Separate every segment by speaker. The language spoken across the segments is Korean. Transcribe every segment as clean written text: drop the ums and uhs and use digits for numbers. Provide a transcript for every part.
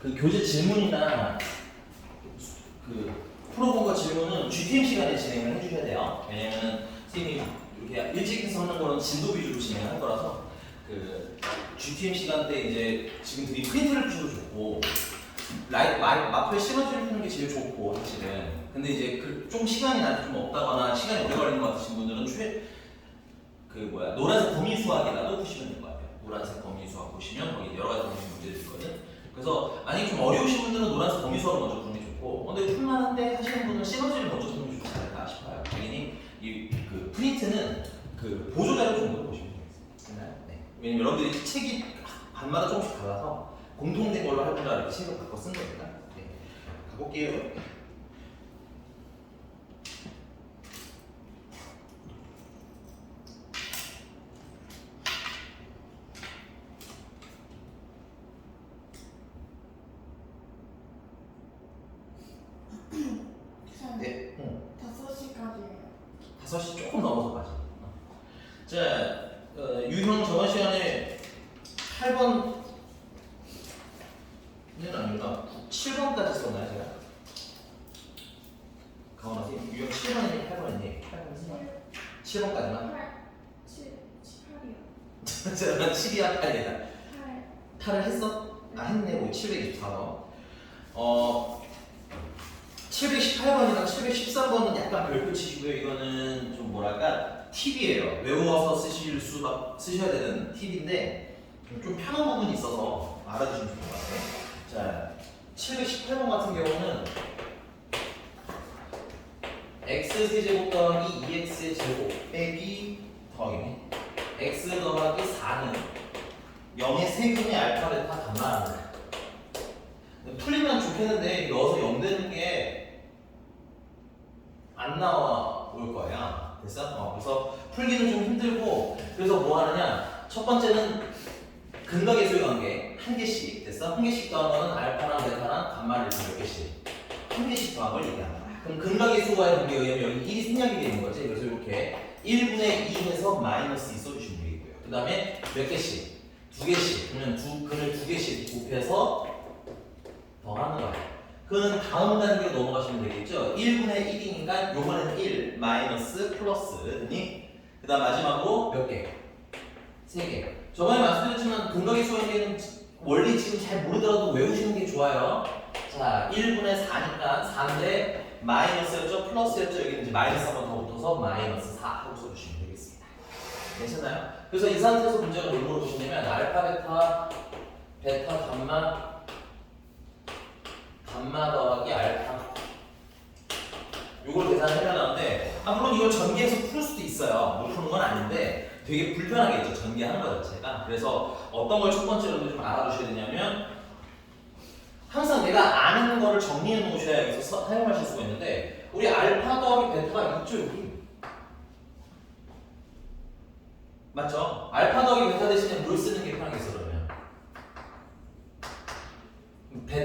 Speaker 1: 그 교재 질문이나 그 풀어본 거 질문은 GTM 시간에 진행을 해주셔야 돼요. 왜냐면은 선생님이 이렇게 일찍 해서 하는 거는 진도 위주로 진행할 거라서 그 GTM 시간 때 이제 지금 드린 프린트를 푸셔도 좋고 마크에 시너지를 푸는 게 제일 좋고 사실은. 근데 이제 좀 시간이 나한테 좀 없다거나 시간이 오래 걸리는 것 같으신 분들은 노란색 범위 수학이라도 푸시면 될 것 같아요. 노란색 범위 수학 보시면 거기 여러 가지 범위 문제들이 있거든. 그래서 만약에 좀 어려우신 분들은 노란색 범위 수학을 먼저 푸는 게 좋고, 근데 풀만한데 하시는 분은 시너지를 먼저 푸는 게 좋지 않을까 싶어요. 당연히 그 프린트는 그 보조자료 정도로 보시면 되겠습니다. 네. 왜냐면 여러분들이 책이 반마다 조금씩 달라서 공통된 걸로 할 줄 알고 책을 바꿔 쓴 겁니다. 네. 가볼게요. 네.
Speaker 2: 5시까지예요.
Speaker 1: 5시 조금 넘어서까지. 자, 유형 저번 시간에 8번은 아니구나. 7번까지 썼나요, 제가? 강원아 선생님, 유형 7번이니 8번이니? 8번 7번까지만?
Speaker 2: 8이요.
Speaker 1: 저는 7이야, 8이야.
Speaker 2: 8.
Speaker 1: 8을 했어? 했네. 뭐 724번. 718번이랑 713번은 약간 별표 치시고요. 이거는 좀 뭐랄까 팁이에요. 외워서 쓰셔야 되는 팁인데 좀 편한 부분이 있어서 알아두시면 좋을 것 같아요. 자, 718번 같은 경우는 x 세제곱 더하기 2x의 제곱 빼기 더하기 x 더하기 4는 0의 세분의 알파 베타 감마라는 거예요. 풀리면 좋겠는데 넣어서 0 되는 게 안 나와 올 거야. 됐어? 그래서 풀기는 좀 힘들고, 그래서 뭐 하느냐? 첫 번째는 근각의 관계 한 개씩. 됐어? 한 개씩 더한 거는 알파랑 베타랑 감마를 몇 개씩 한 개씩 더한 걸 얘기한다. 그럼 근각의 수와의 관계에 의하면 여기 1이 생략이 되는 거지. 그래서 이렇게 1분의 2에서 마이너스 2 써주시면 되겠고요. 그 다음에 몇 개씩? 2개씩. 그러면 근을 2개씩 곱해서 더하는 거야. 그는 다음 단계로 넘어가시면 되겠죠. 1분의 1이니까 요번엔 1 마이너스 플러스 그 다음 마지막으로 몇 개? 3개. 저번에 말씀드렸지만 근각의 수학에는 원리 지금 잘 모르더라도 외우시는 게 좋아요. 자, 1분의 4니까 4인데 마이너스였죠? 플러스였죠? 여기는 이제 마이너스 한 번 더 붙어서 마이너스 4 하고 써주시면 되겠습니다. 괜찮아요? 그래서 이 상태에서 문제가 뭘 물어보시냐면 알파 베타 감마 더하기 알파 요걸 계산을 해야 하는데, 물론 이걸 전개해서 풀 수도 있어요. 못 푸는 건 아닌데 되게 불편하겠죠, 전개하는 거 자체가. 그래서 어떤 걸 첫 번째로 좀 알아두셔야 되냐면, 항상 내가 아는 거를 정리해 놓으셔야 여기서 사용하실 수가 있는데, 우리 알파 더하기 베타가 있죠, 여기. 맞죠? 알파 더하기 베타 대신에 뭘 쓰는 게 편하겠어, 그러면?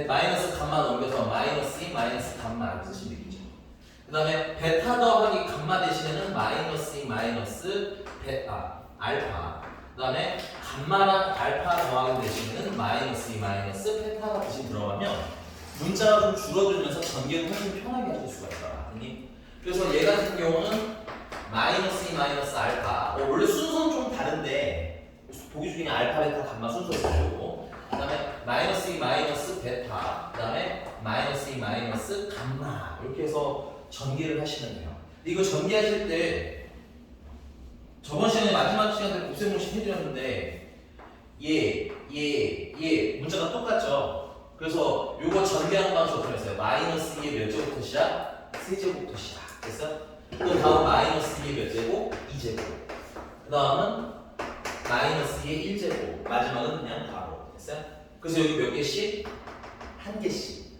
Speaker 1: 마이너스 감마 넘겨서 마이너스 2 마이너스 감마 이렇게 쓰시면 되겠죠. 그 다음에 베타 더하기 감마 대신에는 마이너스 2 마이너스 알파. 그 다음에 감마랑 알파 더하기 대신에는 마이너스 2 마이너스 베타가 대신 들어가면 문자가 좀 줄어들면서 전개를 훨씬 편하게 하실 수가 있어요. 그래서 얘 같은 경우는 마이너스 2 마이너스 알파. 원래 순서는 좀 다른데 보기 중에 알파 베타 감마 순서 쓰시고, 그 다음에 마이너스 2 마이너스 베타, 그 다음에 마이너스 2 마이너스 감마, 이렇게 해서 전개를 하시면 돼요. 이거 전개하실 때 저번 시간에 마지막 시간 때 곱셈공식 해드렸는데 얘 문자가 똑같죠? 그래서 요거 전개하는 방식 어떻게 했어요? 마이너스 2의 몇 제곱부터 시작? 세제곱부터 시작. 됐어? 그 다음 마이너스 2의 몇 제곱? 2제곱. 그 다음은 마이너스 2의 1제곱. 마지막은 그냥 바로. 그래서 여기 몇 개씩? 한 개씩.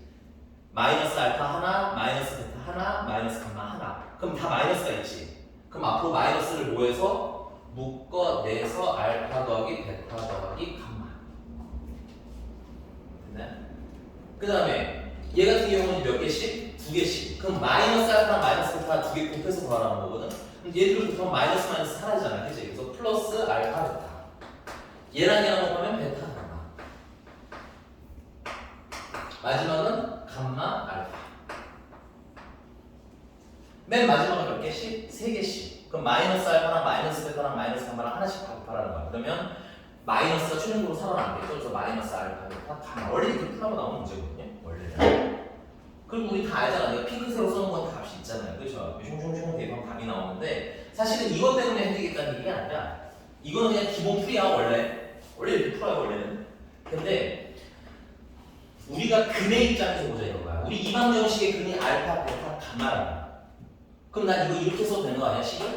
Speaker 1: 마이너스 알파 하나, 마이너스 베타 하나, 마이너스 감마 하나. 그럼 다 마이너스가 있지. 그럼 앞으로 마이너스를 뭐해서? 묶어내서 알파 더하기 베타 더하기 감마. 됐나요? 그 다음에 얘 같은 경우는 몇 개씩? 2개씩. 그럼 마이너스 알파랑 마이너스 베타 2개 곱해서 더하라는 거거든. 그럼 얘들 곱하면 마이너스 사라지잖아. 그치? 그래서 플러스 알파 베타. 얘랑 곱하면 베타 감마. 마지막은 감마 알파. 맨 마지막은 몇 개씩? 3개씩. 그럼 마이너스 알파랑 마이너스 베타랑 마이너스 감마랑 하나씩 다 곱하라는 거야. 그러면 마이너스가 최종적으로 살아남겠죠. 그래서 마이너스 알파, 베타, 감마. 원래 이렇게 풀라고 나오는 문제거든요. 원래는. 그리고 우리 다 알잖아. 내가 핑크색으로 써놓은 건 다 값이 있잖아요. 그렇죠? 숑숑숑 대입하면 답이 나오는데 사실은 이것 때문에 해야되겠다는 얘기가 아니라 이거는 그냥 기본 풀이야 원래. 원래 이렇게 풀어요 원래는. 근데 우리가 근의 입장에서 보자 이거야. 우리 이방정식의 근이 알파, 베타, 감마라는 거야. 그럼 난 이거 이렇게 써도 되는 거 아니야 식을?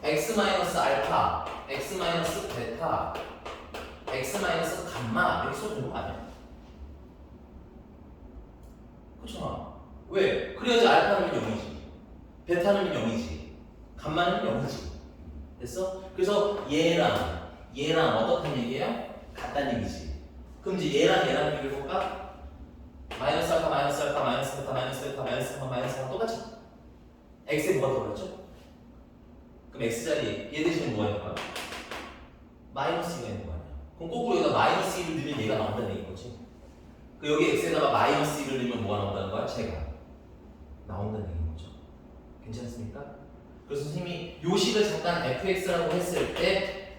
Speaker 1: x 마이너스 알파, x 마이너스 베타, x 마이너스 감마 이렇게 써도 되는 거 아니야? 그렇잖아. 왜? 그래야지 알파는 0이지, 베타는 0이지, 감마는 0이지. 됐어? 그래서 얘랑 어떻다는 얘기예요? 같다는 얘기지. 그럼 이제 얘랑 비교해볼까? 마이너스 알파, 마이너스 알파, 마이너스 베타, 마이너스 베타, 마이너스 감마, 마이너스 감마 똑같죠? x에 뭐가 들어갔죠? 그럼 x자리에 얘 대신에 뭐가 있는 거야? 마이너스 2가 있는 거 아니야? 그럼 거꾸로 여기다 마이너스 2를 넣으면 얘가 나온다는 얘기인 거지. 그 여기 x에다가 마이너스 2를 넣으면 뭐가 나온다는 거야? 제가 나온다는 얘기인 거죠. 괜찮습니까? 그래서 선생님이 요식을 잠깐 fx라고 했을 때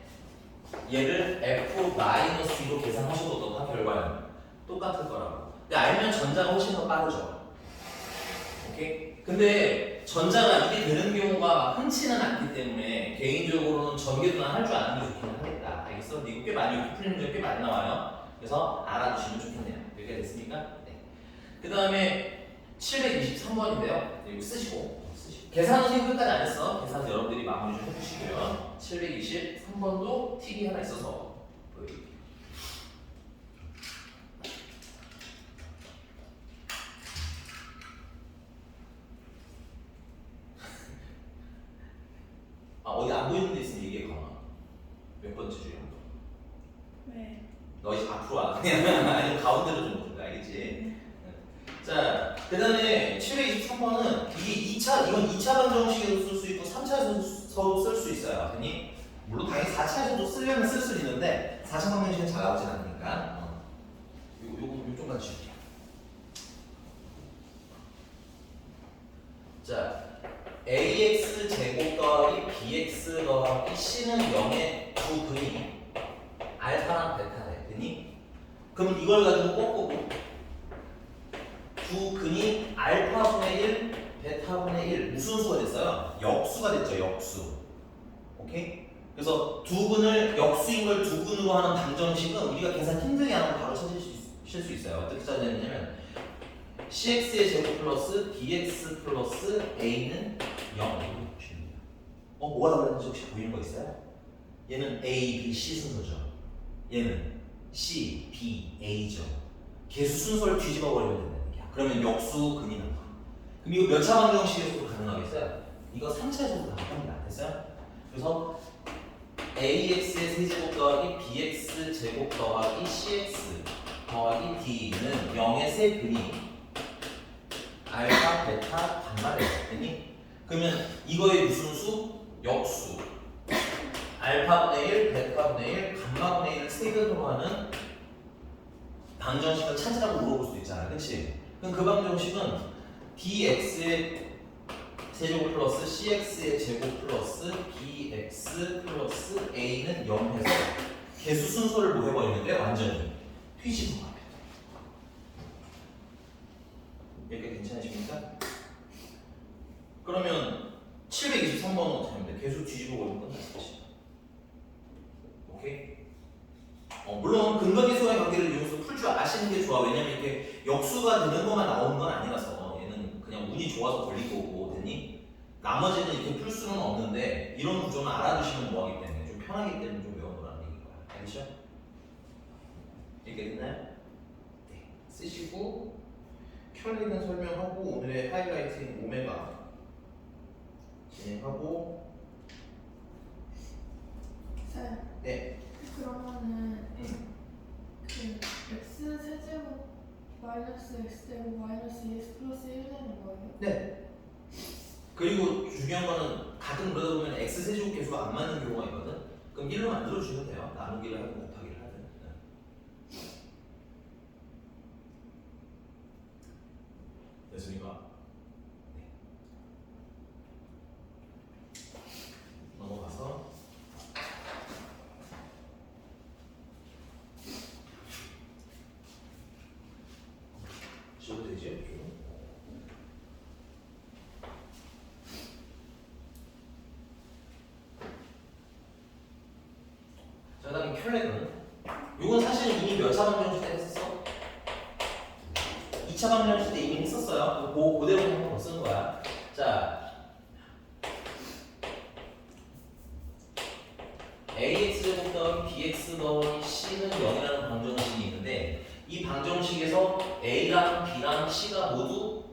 Speaker 1: 얘를 f-2로 계산하셔도 더 결과는 똑같을 거라고. 근데 알면 전자가 훨씬 더 빠르죠. 오케이? 근데 전자가 이게 되는 경우가 흔치는 않기 때문에 개인적으로는 전개도는 할 줄 아는 게 좋기는 하겠다. 알겠어? 근데 이거 꽤 많이 이렇게 풀리는 문제 꽤 많이 나와요. 그래서 알아두시면 좋겠네요. 여기가 됐습니까? 네. 그 다음에 723번인데요. 이거 쓰시고 계산은 지금 끝까지 안 했어. 계산 여러분들이 마무리 좀 해주시고요. 723번도 팁이 하나 있어서 보여드릴게요. 어디 안 보이는 데 있으면 얘기해 가마. 몇 번째 주에 한 번.
Speaker 2: 네.
Speaker 1: 너 이제 앞으로 와. 아니면 가운데로 좀 볼까, 알겠지? 자, 그 다음에 723번은 이게 2차, 이건 2차 방정식에도 쓸 수 있고 3차에서도 쓸 수 있어요. 그니 물론 당연히 4차에서도 쓰려면 쓸 수 있는데 4차 방정식은 잘 나오진 않으니까 요거 좀만 지울게요. 자, ax 제곱 더하기 bx 더하기 c는 0의 두 근이 알파랑 베타래. 되니? 그럼 이걸 가지고 꺾고 두 근이 알파분의 1, 베타분의 1 무슨 수가 됐어요? 역수가 됐죠. 역수. 오케이? 그래서 두 근을 역수인 걸 두 근으로 하는 방정식은 우리가 계산 힘들게 하면 바로 찾으실 수 있어요. 어떻게 찾아내냐면 cx의 제곱 플러스 bx 플러스 a는 0. 뭐가 다른지 혹시 보이는 거 있어요? 얘는 a, b, c 순서죠. 얘는 c, b, a죠. 개수 순서를 뒤집어 버리면 된다는 얘기야. 그러면 역수 근이 나와. 그럼 이거 몇 차 방정식에서도 가능하겠어요? 이거 3차에서도 가능합니다. 됐어요? 그래서 ax의 세제곱 더하기 bx 제곱 더하기 cx 더하기 d는 0의 세 근이 알파, 베타, 감마를 했더니 그러면 이거의 무슨 수? 역수. 알파분의 1, 베타분의 1, 감마분의 1을 세 근으로 하는 방정식을 찾으라고 물어볼 수도 있잖아. 그치? 그럼 그 방정식은 dx의 세제곱 플러스 cx의 제곱 플러스 bx 플러스 a는 0 해서 개수 순서를 뭐 해버리는데 완전히 뒤집어 놔. 이렇게 괜찮으십니까? 그러면 723번은 어떻게 하면 돼? 개수 뒤집어 버리면 끝났지. 오케이? 물론 근거계수와의 관계를 이용해서 풀 줄 아시는 게 좋아. 왜냐면 이렇게 역수가 되는 것만 나오는 건 아니라서 얘는 그냥 운이 좋아서 걸린 거고 됐니? 나머지는 이렇게 풀 수는 없는데 이런 구조는 알아두시면 뭐하기 때문에 좀 편하기 때문에 좀 외워놓으라는 얘기인 거야. 알겠죠? 이렇게 됐나요? 네. 쓰시고 켤레는 설명하고 오늘의 하이라이트인 오메가 진행하고.
Speaker 2: 쌤.
Speaker 1: 네.
Speaker 2: 그러면은 그 x 세제곱 마이너스 x 제곱 마이너스 2x 플러스 1 되는 거예요?
Speaker 1: 네. 그리고 중요한 거는 가끔 그러다 보면 x 세제곱 계수가 안 맞는 경우가 있거든. 그럼 1로 만들어 주시면 돼요. 나누기를 하든 곱하기를 하든. 됐습니까? 네. 넘어가서 지워도 되지? 자, 그 다음에 켤레는 이건 사실은 이미 몇 차 방정식 때 했었어? 2차 방정식 때 이미 했었어요. 그대로 한번 더 쓰는 거야. 자, ax 더하기 bx 더하기 c는 0이라는 방정식이 있는데 이 방정식에서 a랑 b랑 c가 모두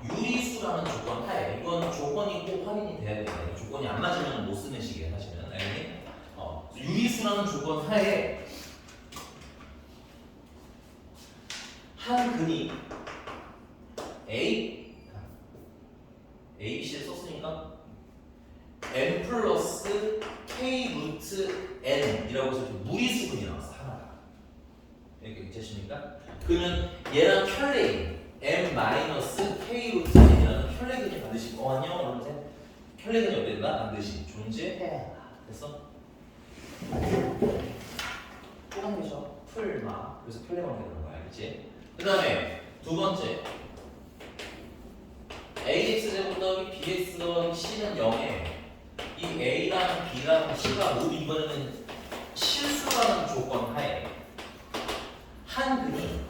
Speaker 1: 유리수라는 조건 하에 이건 조건이 꼭 확인이 돼야 됩니다. 조건이 안 맞으면 못 쓰는 식이에요. 사실은 유리수라는 조건 하에 한 근이 A, BC를 썼으니까 n 플러스 k 루트 n이라고 해서 무리수근이 나왔어. 하나가. 이렇게 괜찮습니까? 그러면 얘랑 켤레인 m 마이너스 k 루트 n이라는 켤레근이 반드시 안녕? 그러면서 켤레근이 어떻게 된다? 반드시 존재해야 한다. 됐어? 또한개죠 풀마. 그래서 켤레만 되는 거야. 알겠지? 그 다음에 두 번째 ax 제곱 더하기 bx 더하기 c는 0에 이 a랑 b랑 c가 모두 이번에는 실수라는 조건 하에 한 근이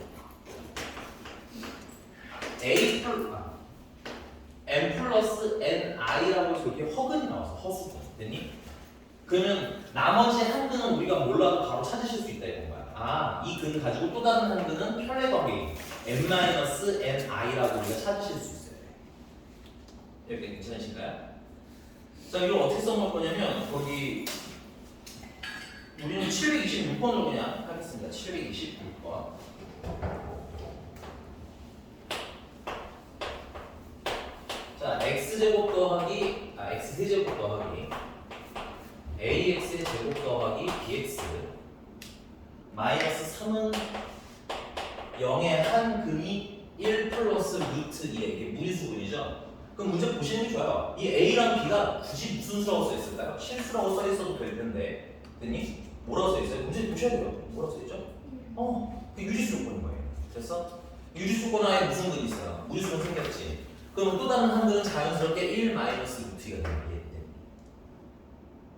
Speaker 1: n 플러스 ni라고 해서 이렇게 허근이 나와서 허수근 됐니? 그러면 나머지 한 근은 우리가 몰라도 바로 찾으실 수 있다 이건 거야. 아, 이 근 가지고 또 다른 한 근은 켤레 관계인 n-ni라고 우리가 찾으실 수 있어요. 이렇게 괜찮으신가요? 자, 이걸 어떻게 써먹을 거냐면 거기 우리는 726번으로 그냥 하겠습니다. 726번. 자, x제곱 더하기 x세제곱 더하기 ax의 제곱 더하기 bx 마이너스 3은 0의 한 근이 1 플러스 루트 2에 이게 무리수근이죠. 그럼 문제 보시는 게 좋아요. 이 a랑 b가 굳이 무슨 수라고 써 있을까요? 실수라고 써 있어도 될 텐데, 됐니? 뭐라고 써 있어요? 문제 보셔야 돼요. 뭐라고 써 있죠? 그 유리수 조건인 거예요. 됐어? 유리수건 하에 무슨 근이 있어요? 무리수건 생겼지. 그럼 또 다른 한 근은 자연스럽게 1 마이너스 루트 2가 되는 거예요.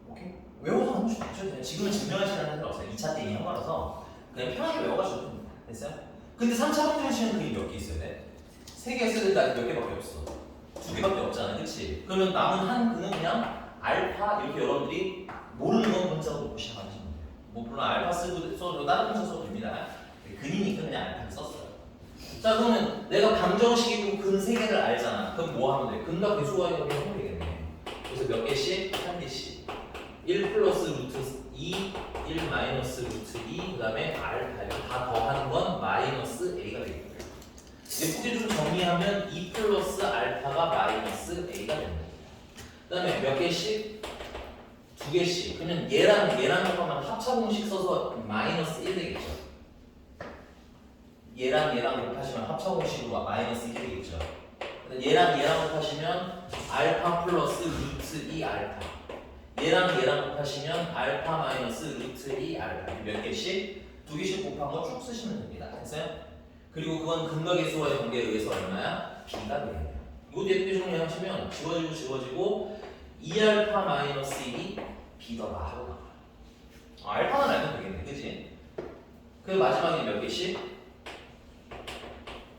Speaker 1: 오케이? 외워서 한 번씩 맞춰도 돼요. 지금은 증명하시는 한도 없어요. 2차 때 이미 한 거라서 그냥 편하게 외워가셔도 됩니다. 됐어요? 근데 3차 방정식은 그게 몇 개 있어야 돼? 3개 있어야 되는데 아직 몇 개밖에 없어. 2개밖에 없잖아. 그치? 그러면 남은 한 근은 그냥 알파 이렇게 여러분들이 모르는 건 문자로 놓고 시작하시면 돼요. 뭐 물론 알파 써도 다른 문자 써도 됩니다. 근이니까 그냥 알파를 썼어요. 자, 그러면 내가 방정식이고 근 3개를 알잖아. 그럼 뭐 하면 돼? 근과 계수가 이렇게 하면 되겠네. 그래서 몇 개씩? 한 개씩. 1 플러스 루트 2, 1 마이너스 루트 2, 그 다음에 알파 이거 다 더하는 건 마이너스 a가 되겠고요. 예쁘게 좀 정리하면 2 플러스 알파가 마이너스 a가 되는 거예요. 그 다음에 몇 개씩? 2개씩. 그러면 얘랑 합하면 합차 공식 써서 마이너스 1 되겠죠. 얘랑 곱하시면 합차 공식으로 마이너스 1 되겠죠. 얘랑 곱하시면 알파 플러스 루트 2 알파. 얘랑 곱하시면 알파 마이너스 루트 2 알파. 몇 개씩? 2개씩 곱한 거 쭉 쓰시면 됩니다. 됐어요? 그리고 그건 근과 계수와의 관계에 의해서 얼마야? b가 되겠네요. 이것도 예쁘게 정리하시면 지워지고 2알파 마이너스 1이 b더라 하고 나와요. 알파는 알면 되겠네. 그치? 그 마지막에 몇 개씩?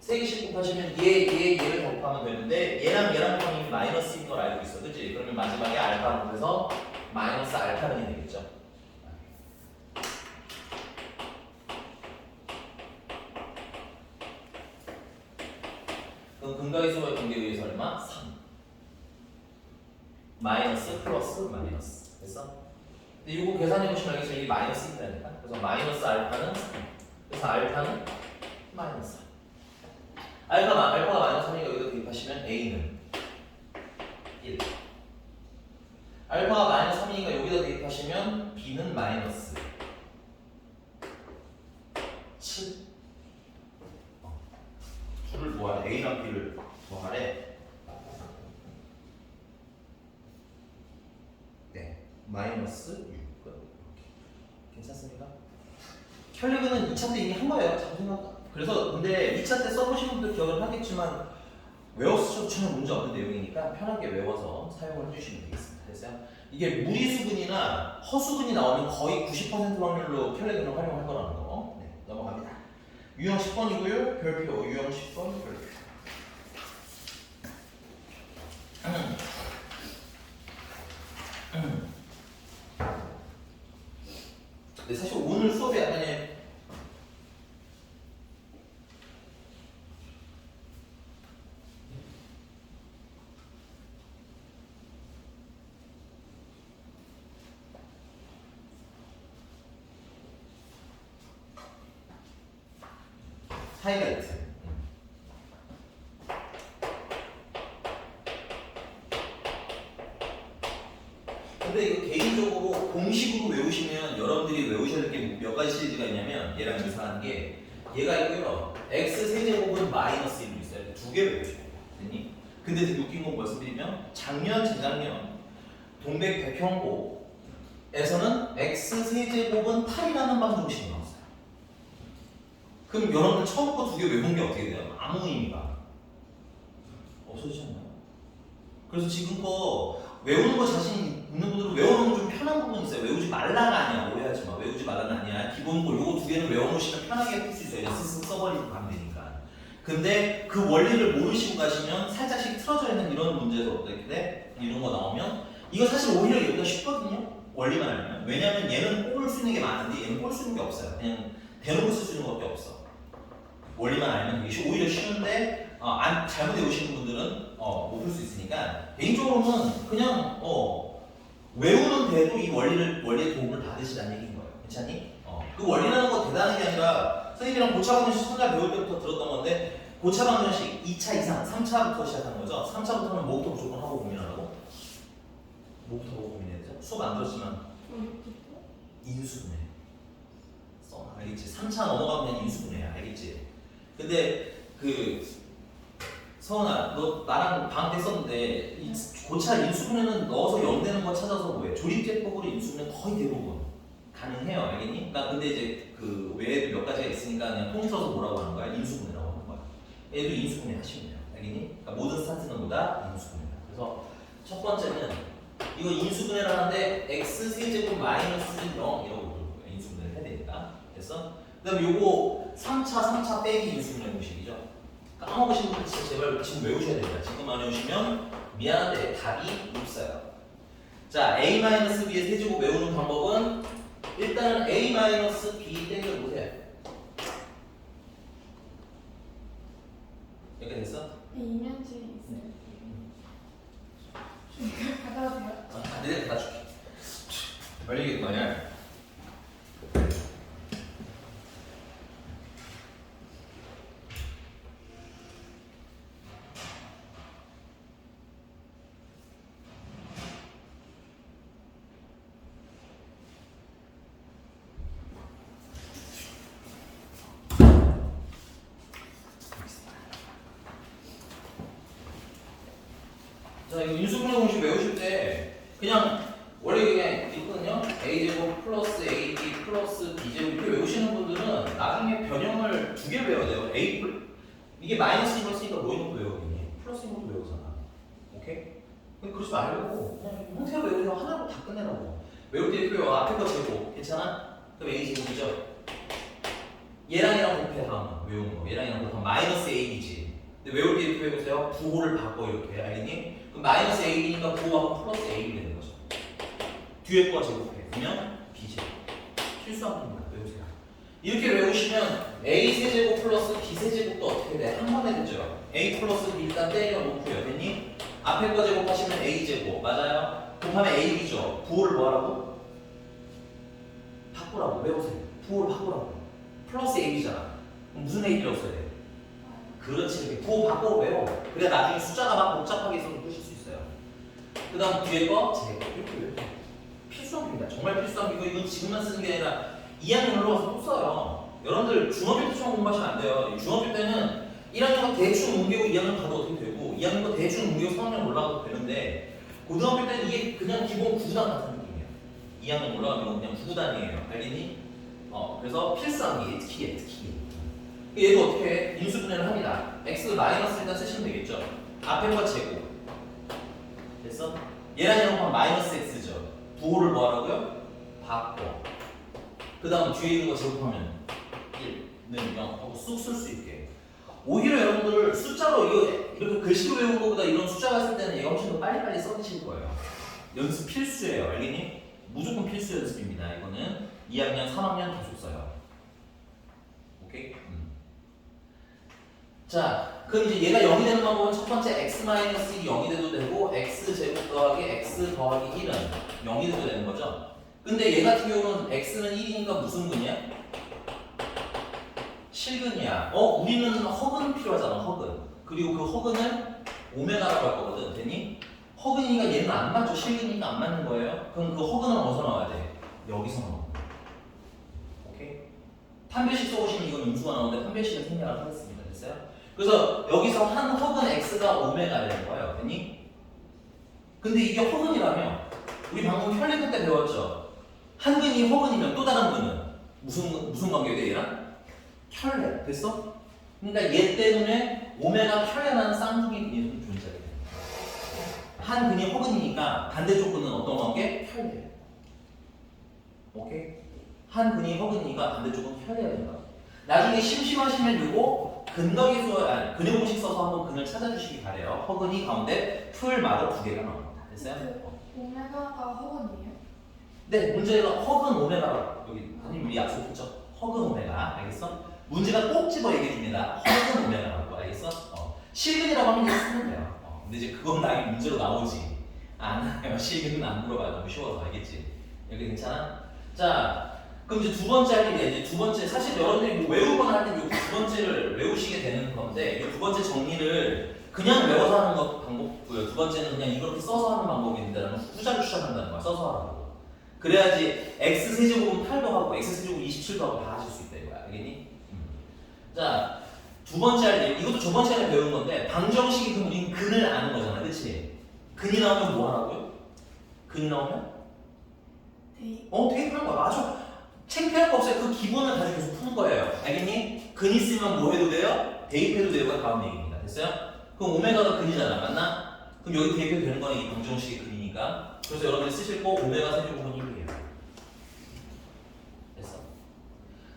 Speaker 1: 3개씩 곱하시면 얘를 곱하면 되는데 얘랑 곱하면 마이너스인 걸 알고 있어. 그치? 그러면 마지막에 알파를 곱해서 마이너스 알파근이 되겠죠. 그럼 근과 계수와의 관계에 의해서 얼마? 3. 마이너스 플러스 마이너스. 됐어? 근데 이거 계산해보시면 알겠지만 이게 마이너스 1이라니까. 그래서 마이너스 알파는 3. 그래서 알파는 마이너스 3. 알파가 마이너스 3이니까 여기다 대입하시면 a는 1. 알파가 마이너스 3이니까 여기다 대입하시면 b는 마이너스 7. 더하래. A랑 B를 더하래. 네, 마이너스 6. 괜찮습니까? 켈리그는 2차 때 이미 한 거예요. 자꾸 생각. 그래서 근데 2차 때 써보신 분들 기억을 하겠지만 외웠어도 전혀 문제 없는 내용이니까 편하게 외워서 사용을 해주시면 되겠습니다. 됐어요? 이게 무리수근이나 허수근이 나오면 거의 90% 확률로 켈리그를 활용할 거라는 거. 네, 넘어갑니다. 유형 10번이고요. 별표 유형 10번 별표. 근데 사실 오늘 수업이 약간의 하이라이트. 근데 이거 개인적으로 공식으로 외우시면 여러분들이 외우셔야 될 게 몇 가지 시리즈가 있냐면 얘랑 유사한 게 얘가 있고요. x 세제곱은 마이너스 1로 있어요. 두 개를 외우셔야 돼요. 됐니? 근데 되게 웃긴 건 말씀드리면 작년, 재작년 동백 백형고에서는 x 세제곱은 8이라는 방정식이 나왔어요. 그럼 여러분들 처음 거 두 개 외운 게 어떻게 돼요? 아무 의미가 없어지잖아요. 그래서 지금 거 외우는 거 자신 있는 분들은 외우는 거 좀 편한 부분이 있어요. 외우지 말라가 아니야. 오해하지 마. 외우지 말라가 아니야. 기본 거 요거 두 개는 외워놓으시면 편하게 풀 수 있어요. 그냥 스스로 써버리고 가면 되니까. 근데 그 원리를 모르시고 가시면 살짝씩 틀어져 있는 이런 문제에서 어떻게 돼? 이런 거 나오면 이거 사실 오히려 얘보다 쉽거든요. 원리만 알면. 왜냐면 얘는 뽑을 수 있는 게 많은데 얘는 뽑을 수 있는 게 없어요. 그냥 대놓고 쓸 수 있는 것밖에 없어. 원리만 알면 이게 오히려 쉬운데 잘못 외우시는 분들은 못 풀 수 있으니까 개인적으로는 그냥 외우는 데도 이 원리의 도움을 받으시라는 얘기인 거예요. 괜찮니? 그 원리라는 거 대단한 게 아니라 선생님이랑 고차 방정식 첫날 배울 때부터 들었던 건데 고차 방정식 2차 이상 3차부터 시작하는 거죠. 3차부터는 뭐부터 무조건 하고 고민하라고? 뭐부터 하고 고민해야 되죠? 수업 안 들었지만 인수분해 써. 알겠지? 3차 넘어가면 그냥 인수분해야. 알겠지? 근데 서은아, 너 나랑 방학 때 썼는데 고차 인수분해는 넣어서 0 되는 거 찾아서 뭐해? 조립제법으로 인수분해 거의 대부분 가능해요. 알겠니? 그러니까 근데 이제 그 외에도 몇 가지가 있으니까 그냥 통틀어서 뭐라고 하는 거야? 인수분해라고 하는 거야. 얘도 인수분해 하시면 돼요. 알겠니? 그러니까 모든 스타트는 뭐다? 인수분해다. 그래서 첫 번째는 이거 인수분해를 하는데 x 세제곱 마이너스 0 이라고 부르는 거예요. 인수분해를 해야 되니까. 됐어? 그 다음에 요거 3차 빼기 인수분해 공식이죠. 까먹으신 분들 진짜 제발 지금 외우셔야 됩니다. 지금 안 외우시면 미안한데 답이 없어요. 자, a-b의 세제곱 외우는 방법은 일단은 a-b 땡겨보세요. 이렇게 됐어?
Speaker 2: 이면식이 있어요. 가져도 돼요?
Speaker 1: 내가 다 줄게. 빨리 얘기할 거 아니야? 자, 이거 인수분해 공식 외우실 때 그냥 원래 그냥 있거든요. a제곱 플러스 ab 플러스 b제곱 이렇게 외우시는 분들은 나중에 변형을 두 개 외워야 돼요. 이게 마이너스 플러스니까 뭐 있는 거 외우겠니? 플러스인 것도 외우잖아. 오케이? 그러지 말고 그냥 형태로 외우세요. 하나로 다 끝내라고. 외울 때 이렇게 외워. 앞에 거 제곱 괜찮아? 그럼 a제곱이죠? 얘랑 곱해 다음 외우는 거. 얘랑 곱하면 마이너스 ab지. 근데 외울 때 이렇게 외우세요. 부호를 바꿔 이렇게. 알겠니? 그럼 마이너스 ab니까 부호하고 플러스 ab이 되는 거죠. 뒤에 거 제곱해. 그러면 b제곱. 필수한 겁니다. 외우세요. 이렇게 외우시면 a 세제곱 플러스 b 세제곱도 어떻게 돼? 한 번에 되죠. a 플러스 b 일단 때려 놓고요. 됐니? 앞에 거 제곱하시면 a 제곱. 맞아요? 곱하면 ab죠. 부호를 뭐 하라고? 바꾸라고. 외우세요. 부호를 바꾸라고. 플러스 ab잖아. 그럼 무슨 ab라고 써야 돼? 그렇지. 이렇게 부호 바꿔 외워. 그래야 나중에 숫자가 막 복잡하게 있어도 푸실 수 있어요. 그 다음 뒤에 거 제곱. 이렇게 외워. 필수합니다. 정말 필수합니다. 이건 지금만 쓰는 게 아니라 2학년 올라와서 또 써요. 여러분들 중학교 때처럼 공부하시면 안 돼요. 중학교 때는 1학년 거 대충 옮기고 2학년 가도 어떻게 되고 2학년 거 대충 옮기고 3학년 올라가도 되는데 고등학교 때는 이게 그냥 기본 구구단 같은 느낌이에요. 2학년 올라가면 그냥 구구단이에요. 알겠니? 그래서 필수한 게 특히해, 특히. 얘도 어떻게 해? 인수분해를 합니다. x 마이너스 일단 쓰시면 되겠죠. 앞에 거 제곱. 됐어? 얘랑 얘랑 곱하면 마이너스 x죠. 부호를 뭐 하라고요? 바꿔. 그 다음 뒤에 있는 거 제곱하면 1는 0 하고 쑥 쓸 수 있게. 오히려 여러분들 숫자로 이렇게 글씨로 외우는 것보다 이런 숫자가 있을 때는 얘가 훨씬 더 빨리빨리 써드실 거예요. 연습 필수예요. 알겠니? 무조건 필수 연습입니다. 이거는 2학년, 3학년 계속 써요. 오케이? 자, 그럼 이제 얘가 0이 되는 방법은 첫 번째 x-1이 0이 돼도 되고 x제곱 더하기 x 더하기 1은 0이 돼도 되는 거죠. 근데 얘 같은 경우는 x는 1이니까 무슨 근이야? 실근이야. 우리는 허근 필요하잖아, 허근. 그리고 그 허근을 오메가라고 할 거거든. 되니? 허근이니까 얘는 안 맞죠. 실근이니까 안 맞는 거예요. 그럼 그 허근은 어디서 나와야 돼? 여기서 나와. 오케이? 판별식 써보시면 이건 음수가 나오는데 판별식은 생략을 하겠습니다. 됐어요? 그래서 여기서 한 허근 x가 오메가 되는 거예요. 되니? 근데 이게 허근이라면 우리 방금 혈례근 때 배웠죠? 한 근이 허근이면 또 다른 근은 무슨 관계가 돼 얘랑? 혈례. 됐어? 그러니까 얘 때문에 오메가 혈례라는 쌍둥이 근이 존재하게 돼. 한 근이 허근이니까 반대쪽 근은 어떤 관계? 혈례. 오케이? 한 근이 허근이니까 반대쪽은 혈례가 된다. 나중에 심심하시면 요거 근의 공식 써서 한번 근을 찾아주시기 바래요. 허근이 가운데 풀 마저 두 개가 나옵니다. 됐어요?
Speaker 2: 오메가가 허근이에요?
Speaker 1: 네, 문제가 허근 오메가 여기 선생님 우리 약속했죠? 허근 오메가 알겠어? 문제가 꼭 집어 얘기해 줍니다. 허근 오메가라고 알겠어? 실근이라고 하면 그냥 쓰면 돼요. 근데 이제 그건 나중에 문제로 나오지. 안 나요. 실근은 안 물어봐요. 너무 쉬워서 알겠지? 여기 괜찮아? 자, 그럼 이제 두 번째 할 일이 이제 두 번째 사실 여러분들이 뭐 외우거나 할 때 이 두 번째를 외우시게 되는 건데 이 두 번째 정리를 그냥 외워서 하는 것 방법고요. 두 번째는 그냥 이렇게 써서 하는 방법이 있는데 후자를 추천한다는 거야. 써서 하라고. 그래야지 x 세제곱은 8도 하고 x 세제곱 27도 하고 다 하실 수 있다 이거야. 알겠니? 자, 두 번째 할 일. 이것도 저번 시간에 배운 건데 방정식이 그럼 우린 근을 아는 거잖아. 그치? 근이 나오면 뭐 하라고요? 근이 나오면? 대입하는 거야. 맞아. 창피할 거 없어요. 그 기본을 가지고 계속 푸는 거예요. 알겠니? 근 있으면 뭐 해도 돼요? 대입해도 돼요가 다음 얘기입니다. 됐어요? 그럼 오메가가 근이잖아. 맞나? 그럼 여기 대입해도 되는 거는 이 방정식의 근이니까. 그래서 여러분이 쓰실 거 오메가 세제곱은 1이에요. 됐어?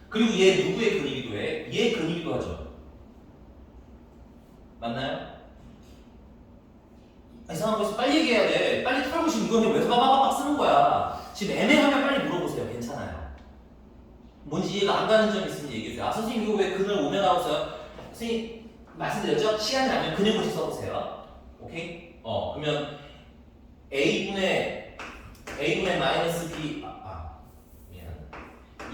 Speaker 1: 그리고 얘 누구의 근이기도 해? 얘 근이기도 하죠. 맞나요? 이상한 거 있어. 빨리 얘기해야 돼. 빨리 털고 지금 이거 왜 빠바바박 쓰는 거야. 지금 애매하면 빨리 물어보세요. 괜찮아요. 뭔지 이해가 안 가는 점이 있으면 얘기해주세요. 선생님 이거 왜 근을 오메가라고 써요? 선생님 말씀드렸죠? 시간이 나면 근의 공식 써보세요. 오케이? 그러면 a분의 마이너스 b 미안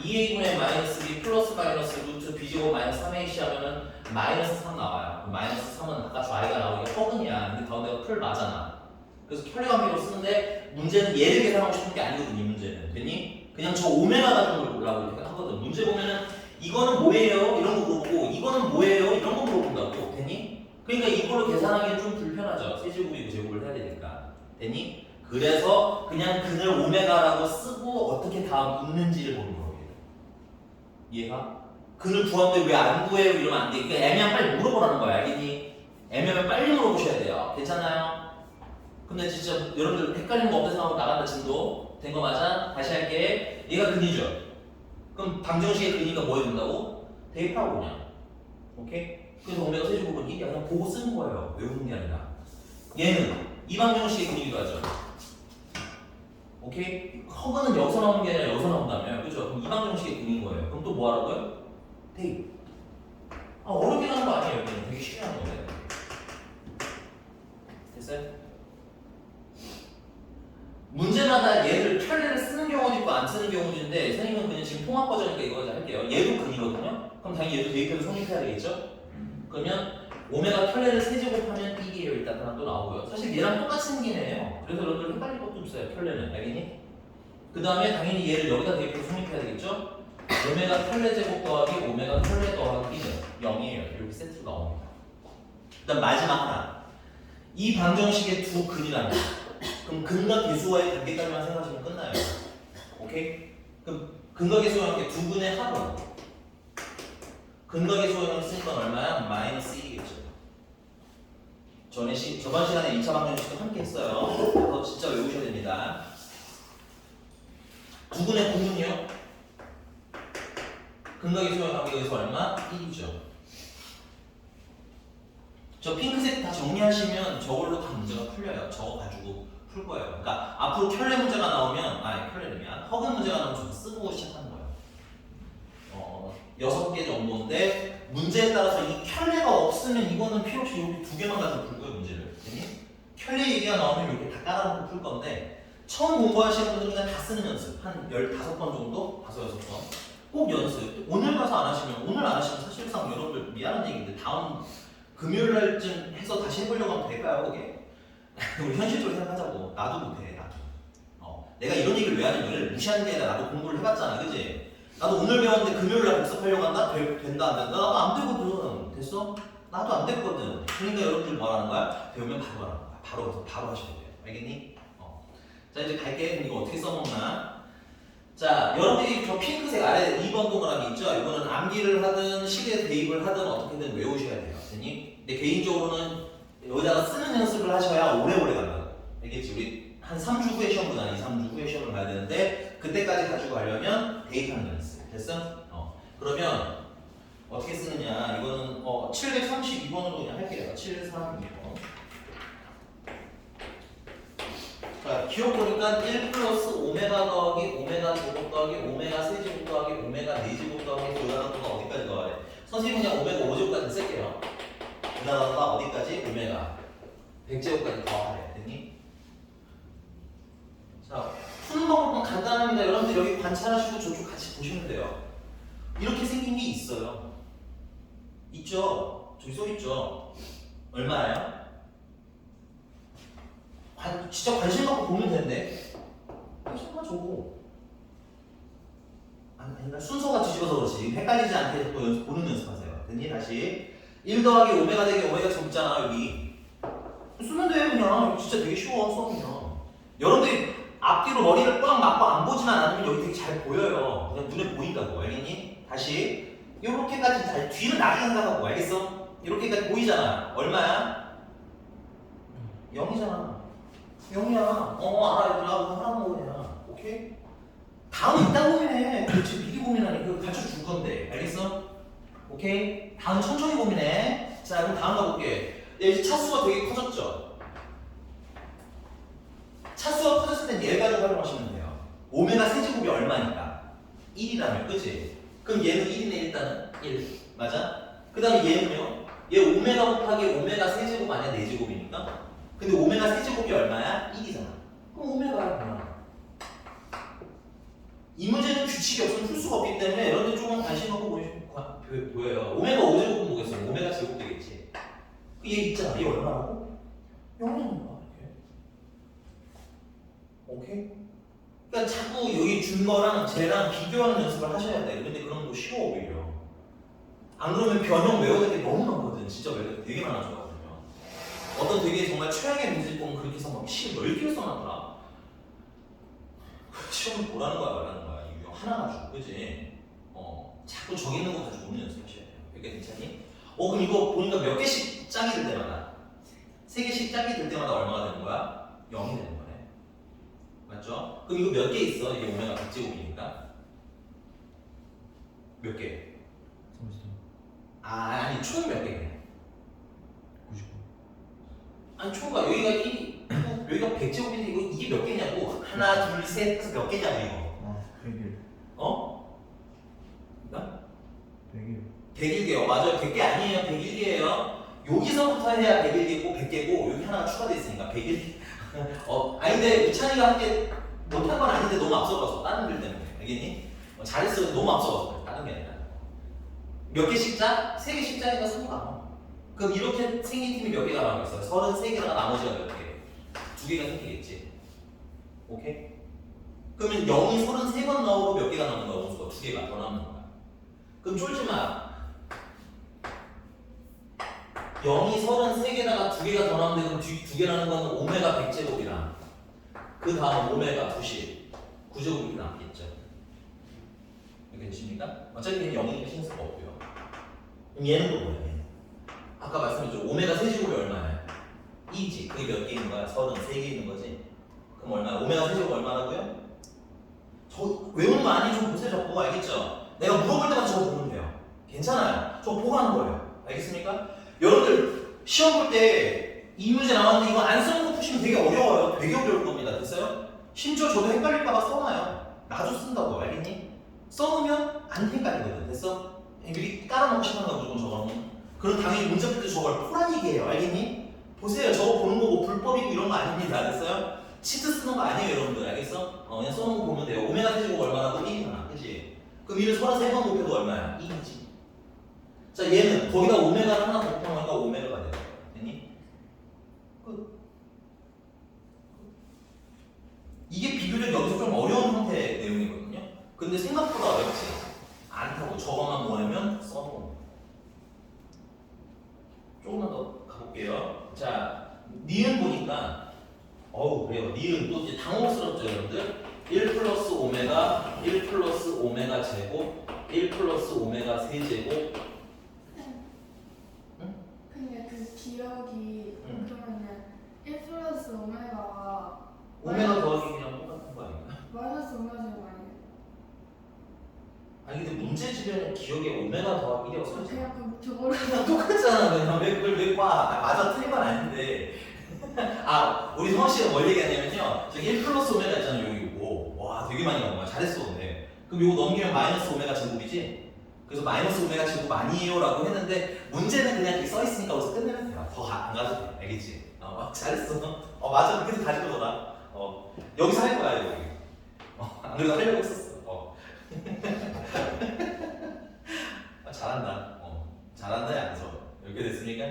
Speaker 1: 2a분의 마이너스 b 플러스 마이너스 루트 b제곱 마이너스 3ac 하면은 마이너스 3 나와요. 마이너스 3은 아까 좌이가 나오는 게 허근이야. 근데 가운데가 풀 맞잖아. 그래서 혈례관계로 쓰는데 문제는 얘를 계산하고 싶은 게 아니거든. 이 문제는 됐니? 그냥 저 오메가 같은 걸 보려고 이렇게 하거든. 문제 보면은 이거는 뭐예요? 이런 거 물어보고 이거는 뭐예요? 이런 거 물어본다고. 됐니? 그러니까 이걸로 계산하기는 좀 불편하죠. 세제곱이고 제곱을 해야 되니까. 됐니? 그래서 그냥 근을 오메가라고 쓰고 어떻게 다음 있는지를 보는 거예요. 이해가? 근을 구하는데 왜 안 구해요? 이러면 안 돼. 그러니까 애매하면 빨리 물어보라는 거야. 알겠니? 애매하면 빨리 물어보셔야 돼요. 괜찮아요? 근데 진짜 여러분들 헷갈리는 거 없다 생각하고 나간다 친구. 된 거 맞아? 다시 할게. 얘가 근이죠? 그럼 방정식의 근이가 뭐 해준다고? 대입하고 그냥. 오케이? 그래서 오메가 세제곱은 1이야. 그냥 보고 쓰는 거예요. 외우는 게 아니라. 얘는 이 방정식의 근이기도 하죠. 오케이? 허가는 여기서 나오는 게 아니라 여기서 나온다며. 그죠? 그럼 이 방정식의 근인 거예요. 그럼 또 뭐 하라고요? 대입. 어렵게 하는 거 아니에요. 여기는 되게 쉽게 하는 거예요. 됐어요? 문제마다 얘를 혈례를 쓰는 경우도 있고 안 쓰는 경우도 있는데 선생님은 그냥 지금 통합 버전이니까 이거 할게요. 얘도 근이거든요. 그럼 당연히 얘도 대입해서 성립해야 되겠죠? 그러면 오메가 혈례를 세제곱하면 1이에요. 일단 하나 또 나오고요. 사실 얘랑 똑같이 생긴 애예요. 그래서 여러분들 헷갈릴 것도 없어요. 혈례는. 알겠니? 그 다음에 당연히 얘를 여기다 대입해서 성립해야 되겠죠? 오메가 혈례 제곱 더하기 오메가 혈례 더하기 1은 0이에요. 이렇게 세트로 나옵니다. 그다음 마지막 하나. 이 방정식의 두 근이라는 거. 그럼 근과 계수와의 관계까지만 생각하시면 끝나요. 오케이? 그럼 근과 계수와 관계 두 근의 합은 근과 계수와 관계 쓰니까 얼마야? 마이너스 1이겠죠. 저번 시간에 2차 방정식도 함께 했어요. 그래서 진짜 외우셔야 됩니다. 두 근의 공분이요? 근과 계수와 관계에서 얼마? 1이죠. 저 핑크색 다 정리하시면 저걸로 다 문제가 풀려요. 저거 가지고 풀 거예요. 그러니까 앞으로 켤레 문제가 나오면, 켤레면 허근 문제가 나오면 저거 쓰고 시작하는 거예요. 6개 정도인데 문제에 따라서 이 켤레가 없으면 이거는 필요 없이 여기 2개만 가지고 풀 거예요, 문제를. 켤레 얘기가 나오면 이렇게 다 깔아놓고 풀 건데 처음 공부하시는 분들은 그냥 다 쓰는 연습 한 15번 정도? 5, 6번 꼭 연습. 오늘 가서 안 하시면 오늘 안 하시면 사실상 여러분들 미안한 얘기인데 다음 금요일 날쯤 해서 다시 해보려고 하면 될까요, 그게? 우리 현실적으로 생각하자고. 나도 못해, 나도. 내가 이런 얘기를 왜 하냐면 무시하는 게 아니라 나도 공부를 해봤잖아, 그지? 나도 오늘 배웠는데 금요일 날 복습하려고 한다? 된다, 안 된다? 나도 안 되거든. 됐어? 나도 안 됐거든. 그러니까 여러분들 뭐 하는 거야? 배우면 바로 하는 거야. 바로 하셔야 돼요. 알겠니? 자, 이제 갈게. 그럼 이거 어떻게 써먹나? 자, 여러분들이 저 핑크색 아래 2번 동그라미 있죠? 이거는 암기를 하든 시계 대입을 하든 어떻게든 외우셔야 돼요. 됐니? 근데 개인적으로는 여기다가 쓰는 연습을 하셔야 오래오래 간다고. 알겠지? 우리 한 3주 후에 시험 보잖아. 2, 3주 후에 시험을 봐야 되는데 그때까지 가지고 가려면 대입하는 연습. 됐어? 그러면 어떻게 쓰느냐? 이거는 732번으로 그냥 할게요. 732번. 자, 기억 보니까 1 플러스 오메가 더하기 오메가 제곱 더하기 오메가 세제곱 더하기 오메가 4제곱 더하기 여기다가 어디까지 더하래? 선생님은 그냥 오메가 5제곱까지 쓸게요. 여기다가 어디까지? 오메가 100제곱까지 더하래. 됐니? 자, 푸는 방법은 간단합니다. 여러분들 여기 관찰하시고 저쪽 같이 보시면 돼요. 이렇게 생긴 게 있어요. 있죠? 저기 써있죠? 얼마예요? 진짜 관심 갖고 보면 되는데 관심만 줘고 아니 순서가 뒤집어서 그렇지 헷갈리지 않게 보는 연습하세요. 됐니? 다시 1 더하기 오메가 되기 오메가 적잖아. 여기 쓰면 돼. 그냥 진짜 되게 쉬워. 수업이면 여러분들이 앞뒤로 머리를 꽉 막고 안 보지만 않으면 여기 되게 잘 보여요. 그냥 눈에 보인다고. 알겠니? 다시 요렇게까지 잘 뒤는 나중에 생각하고. 알겠어? 이렇게까지 보이잖아. 얼마야? 0이잖아. 0이야. 알아 얘들아. 그거 하라는 거 그냥. 오케이? 다음 이따 고민해. 그렇지. 미리 고민하니 그거 가르쳐 줄 건데. 알겠어? 오케이? 다음 천천히 고민해. 자, 그럼 다음 가볼게. 이제 차수가 되게 커졌죠? 차수가 커졌을 땐 얘를 활용하시면 돼요. 오메가 세제곱이 얼마니까? 1이라며, 그치? 그럼 얘는 1이네, 일단은. 1. 맞아? 그 다음에 얘는요? 얘 오메가 곱하기 오메가 세제곱 아니야? 4제곱이니까? 근데 오메가 세제곱이 얼마야? 1이잖아. 그럼 오메가야, 뭐야? 이 문제는 규칙이 없으면 풀 수가 없기 때문에 여러분들 조금 관심 갖고 보여요. 오메가 5제곱은 뭐겠어요? 오메가 제곱 되겠지. 얘 있잖아. 얘 얼마라고? 0이니까 이렇게. 오케이? 그러니까 자꾸 여기 준 거랑 쟤랑 비교하는 연습을 하셔야 돼. 근데 그런 거 쉬워 오히려. 안 그러면 변형 외우는 게 너무 많거든. 진짜 외우는 게 되게 많아져요. 어떤 되게 정말 최악의 문제를 보면 그렇게 해서 막 시 10개를 써놨더라. 시험을 보라는 거야 말하는 거야. 이거 하나 가지고. 그지? 자꾸 저기 있는 거 가지고 오는 연습하셔야 돼요. 이렇게 괜찮니? 그럼 이거 보니까 몇 개씩 짝이 될 때마다 3개씩 짝이 될 때마다 얼마가 되는 거야? 0이 되는 거네. 맞죠? 그럼 이거 몇 개 있어? 이게 오메가 100제곱이니까 몇 개?
Speaker 3: 30.
Speaker 1: 아니 총 몇 개?
Speaker 3: 99.
Speaker 1: 아니 총과 여기가 1 여기가 100제곱인데 이게 몇 개냐고. 하나 둘 셋 해서 몇 개냐고 이거.
Speaker 3: 101.
Speaker 1: 그러니까
Speaker 3: 101.
Speaker 1: 101개요. 맞아요. 100개 아니에요. 101개예요. 여기서부터 해야 101개고 100개고 여기 하나가 추가돼 있으니까 101. 근데 우찬이가 한 게 못한 건 아닌데 너무 앞서가서 다른 글 때문에. 알겠니? 잘했어. 너무 앞서가서 다른 게 아니라. 몇 개씩 짜? 3개씩 짜니까 3가. 그럼 이렇게 생긴 팀이 몇 개가 나오겠어요? 33개가 나머지가 몇 개? 2개가 생기겠지. 오케이? 그러면 0이 33번 나오고 몇 개가 남는 거야? 원수가 2개가 더 남는 거야. 그럼 쫄지 마. 0이 33개다가 2개가 더 나오는데 그럼 두 개라는 건 오메가 100제곱이랑 그 다음 오메가 99제곱이 남겠죠. 이렇게 되십니까? 어차피 얘는 0이니까 신경 쓸 거 없고요. 그럼 얘는 또 뭐예요? 얘는? 아까 말씀드렸죠. 오메가 세제곱이 얼마예요? 2지. 그게 몇 개 있는 거야? 33개 있는 거지. 그럼 얼마야? 오메가 세제곱 얼마라고요? 저 외우는 거 아니에요? 좀 보세요. 저거 알겠죠? 내가 물어볼 때마다 저거 보면 돼요. 괜찮아요. 저거 보고 하는 거예요. 알겠습니까? 여러분들 시험 볼 때 이 문제 나왔는데 이거 안 쓰는 거 푸시면 되게 어려워요. 되게 어려울 겁니다. 됐어요? 심지어 저도 헷갈릴까봐 써놔요. 나도 쓴다고. 알겠니? 써놓으면 안 헷갈리거든. 됐어? 미리 깔아놓고 싶은 거 무조건 저거는. 그럼 당연히 문제 풀 때 저걸 풀란 얘기예요. 알겠니? 보세요. 저거 보는 거 뭐 불법이고 이런 거 아닙니다. 됐어요? 치트 쓰는 거 아니에요, 여러분들. 알겠어? 그냥 써놓은 거 보면 돼요. 오메가 세제곱 얼마라고? 1이잖아. 그치? 그럼 이를 33번 곱해도 얼마야? 2이지. 자, 얘는 거기다 오메가를 하나 곱하니까 오메가가 돼요. 됐니? 끝. 이게 비교적 여기서 좀 어려운 형태의 내용이거든요. 근데 생각보다 어렵지 않다고. 저거만 뭐냐면 써놓은 거. 조금만 더 가볼게요. 자, 니은 보니까 그래요. 니은 또 이제 당혹스럽죠, 여러분들. 1 플러스 오메가 1 플러스 오메가 제곱 1 플러스 오메가 세제곱.
Speaker 2: 근데 그 기억이
Speaker 1: 응.
Speaker 2: 그러면은 1 플러스 오메가가
Speaker 1: 오메가 더하기랑 똑같은 거 아닌가?
Speaker 2: 마이너스 오메가 제곱 아니에요?
Speaker 1: 아니 근데 문제 주변에 기억에 오메가 더하기 1이라고 써있잖아.
Speaker 2: 그냥 저거를
Speaker 1: 그냥 똑같잖아. 그냥 왜 그걸 왜 봐? 맞아, 틀린 건 아닌데. 우리 성원 씨가 뭘 얘기하냐면요. 저기 1 플러스 오메가 있잖아요. 여기 이거. 와, 되게 많이 나온 거야. 잘했어, 근데. 그럼 이거 넘기면 마이너스 오메가 제곱이지? 그래서 마이너스 오메가 제곱 아니에요 라고 했는데 문제는 그냥 이렇게 써있으니까 거기서 끝내면 돼요. 더 안 가도 돼. 알겠지? 잘했어. 맞아. 그렇게 가지고 놀아. 여기서 할 거야, 여기. 안 그래도 하려고 했었어. 잘한다. 잘한다, 양서. 이렇게 됐으니까.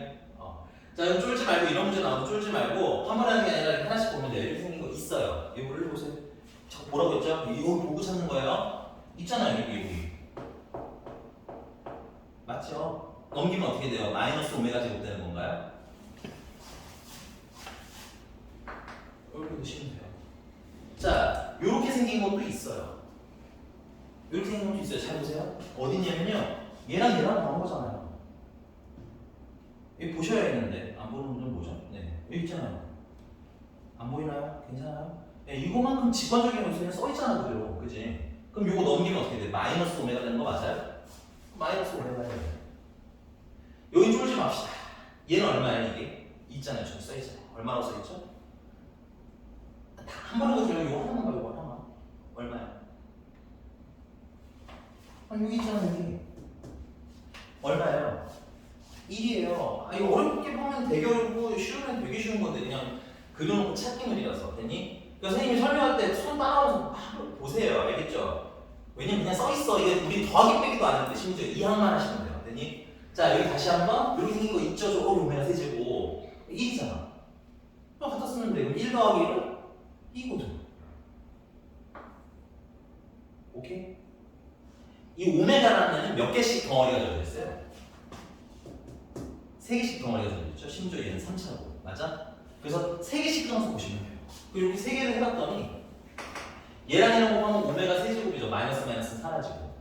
Speaker 1: 자, 그럼 쫄지 말고, 이런 문제 나오면 쫄지 말고, 한 번 하는 게 아니라 이렇게 하나씩 보면 돼요. 이렇게 생긴 거 있어요. 이거 올려보세요. 자꾸 뭐라고 했죠? 이거 보고 찾는 거예요. 있잖아요, 여기. 맞죠? 넘기면 어떻게 돼요? 마이너스 오메가 제곱 되는 건가요? 이렇게 보시면 돼요. 자, 이렇게 생긴 것도 있어요. 이렇게 생긴 것도 있어요. 잘 보세요. 어디냐면요. 얘랑 나온 거잖아요. 여기 보셔야 했는데 안 보는 분들은 뭐죠? 네, 여기 있잖아요. 안 보이나요? 괜찮아요? 네, 이거만큼 직관적인 요소에 써 있잖아, 그대로. 그지? 그럼 이거 넘기면 어떻게 돼? 마이너스 오메가 되는 거 맞아요? 마이너스 오메가 돼요. 여기 쫄지 맙시다. 얘는 얼마예요, 이게? 있잖아요. 저기 써 있잖아요. 얼마라고 써 있죠? 한 번에 보세요. 이거 하나만 봐요, 이거 하나만. 얼마야? 여기 있잖아요, 여기. 얼마예요? 1이에요. 이거 어렵게 보면 되게 어렵고 쉬우면 되게 쉬운 건데 그냥 그려놓고 찾기물이라서. 됐니? 그러니까 선생님이 설명할 때 손 따라오면서 보세요. 알겠죠? 왜냐면 그냥 써있어. 이게 우리 더하기 빼기도 안 하는데 심지어 이항만 하시면 돼요. 됐니? 자, 여기 다시 한번 이렇게 생긴 거 있죠? 저거 오메가 세제곱 1이잖아. 갖다 쓰면 돼. 그럼 1 더하기 1은 2거든. 오케이? 이 오메가라는 애는 몇 개씩 덩어리가 들어있어요? 3개씩 덩어리가 들어있죠? 심지어 얘는 3차고. 맞아? 그래서 3개씩 끊어서 보시면 돼요. 그리고 이렇게 3개를 해봤더니 얘랑 얘랑 곱하면 오메가 세제곱이죠. 마이너스는 사라지고.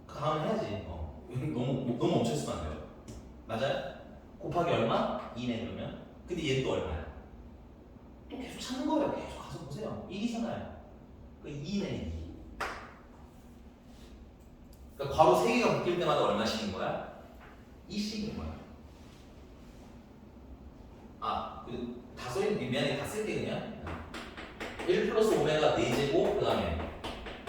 Speaker 1: 그 다음에 해야지. 너무 멈춰있으면 안 돼요. 맞아요? 곱하기 얼마? 2네 그러면. 근데 얘는 또 얼마야? 또 계속 찾는 거예요. 계속 가서 보세요. 1이잖아요. 그 2네 2. 그러니까 괄호 3개가 바뀔 때마다 얼마씩인 거야? 2씩인 거야. 다 써있는 미안해. 다 쓸게 그냥. 1 플러스 오메가 4제곱 그 다음에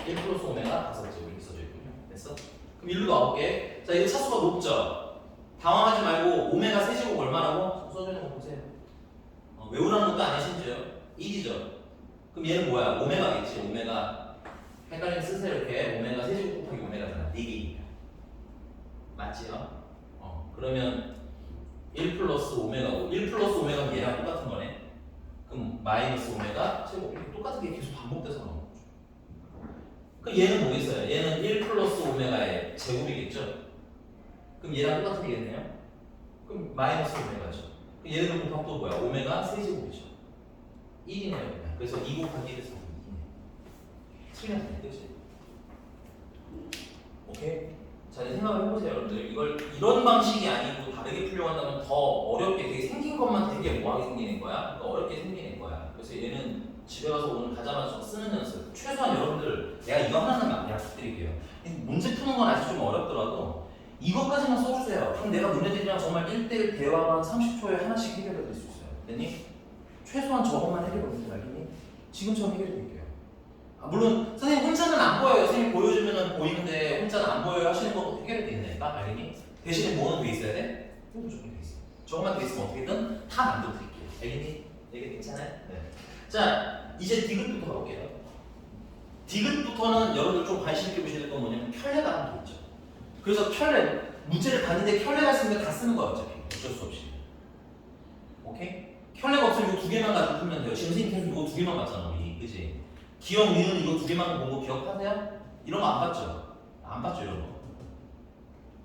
Speaker 1: 1 플러스 오메가 5제곱 이렇게 써져 있군요. 됐어? 그럼 일로 나올게. 자, 이거 차수가 높죠? 당황하지 말고 오메가 세제곱 얼마라고? 써져 있는 거 보세요. 외우라는 것도 아니야 심지어. 1이죠. 그럼 얘는 뭐야? 오메가겠지. 오메가. 헷갈리면 쓰세요. 이렇게 오메가 세제곱 곱하기 오메가잖아. 4개입니다. 맞지요? 그러면 1 플러스 오메가고 1 플러스 오메가는 얘랑 똑같은 거네. 그럼 마이너스 오메가 제곱 이렇게 똑같은 게 계속 반복돼서 나오는 거죠. 그럼 얘는 뭐겠어요? 얘는 1 플러스 오메가의 제곱이겠죠? 그럼 그럼 얘랑 똑같은 얘기겠네요. 그럼 마이너스 오메가죠. 얘네들 곱하면 또 뭐야? 오메가 세제곱이죠. 1이네요. 그래서 2 곱하기 1에서 2네. 틀렸네, 그치? 오케이? 자, 이제 생각을 해보세요, 여러분들. 이걸 이런 방식이 아니고 다르게 풀려고 한다면 더 어렵게 되게 생긴 것만 되게 뭐하게 생기는 거야? 그러니까 어렵게 생기는 거야. 그래서 얘는 집에 가서 오늘 가자마자 쓰는 연습. 최소한 여러분들, 내가 이거 하나는 약속드릴게요. 문제 푸는 건 아직 좀 어렵더라도 이것까지만 써주세요. 그럼 내가 너네들이랑 정말 1대1 대화만 30초에 하나씩 해결해 드릴 수 있어요. 됐니? 최소한 저것만 해결해 보세요. 알겠니? 지금처럼 해결해 드릴게요. 아, 물론 선생님 혼자는 안 보여요. 선생님 보여주면 보이는데 혼자는 안 보여요 하시는 거 해결이 되니까 알겠니? 대신에 뭐는 돼 있어야 돼? 무조건 돼 있어. 저것만 돼 있으면 어떻게든 다 만들어 드릴게요. 알겠니? 이게 괜찮아요? 네. 자, 이제 디귿부터 가볼게요. 디귿부터는 여러분들 좀 관심 있게 보셔야 될 건 뭐냐면 편례가 하나 더 있죠. 그래서 편례, 문제를 봤는데 편례가 있으면 다 쓰는 거야 어차피. 어쩔 수 없이. 오케이? 편례가 없으면 이거 두 개만 가지고 풀면 돼요. 지금 선생님 계속 이거 두 개만 봤잖아 우리. 그치? 기억, 니은 이거 두 개만 본 거 기억하세요? 이런 거 안 봤죠? 안 봤죠 이런 거.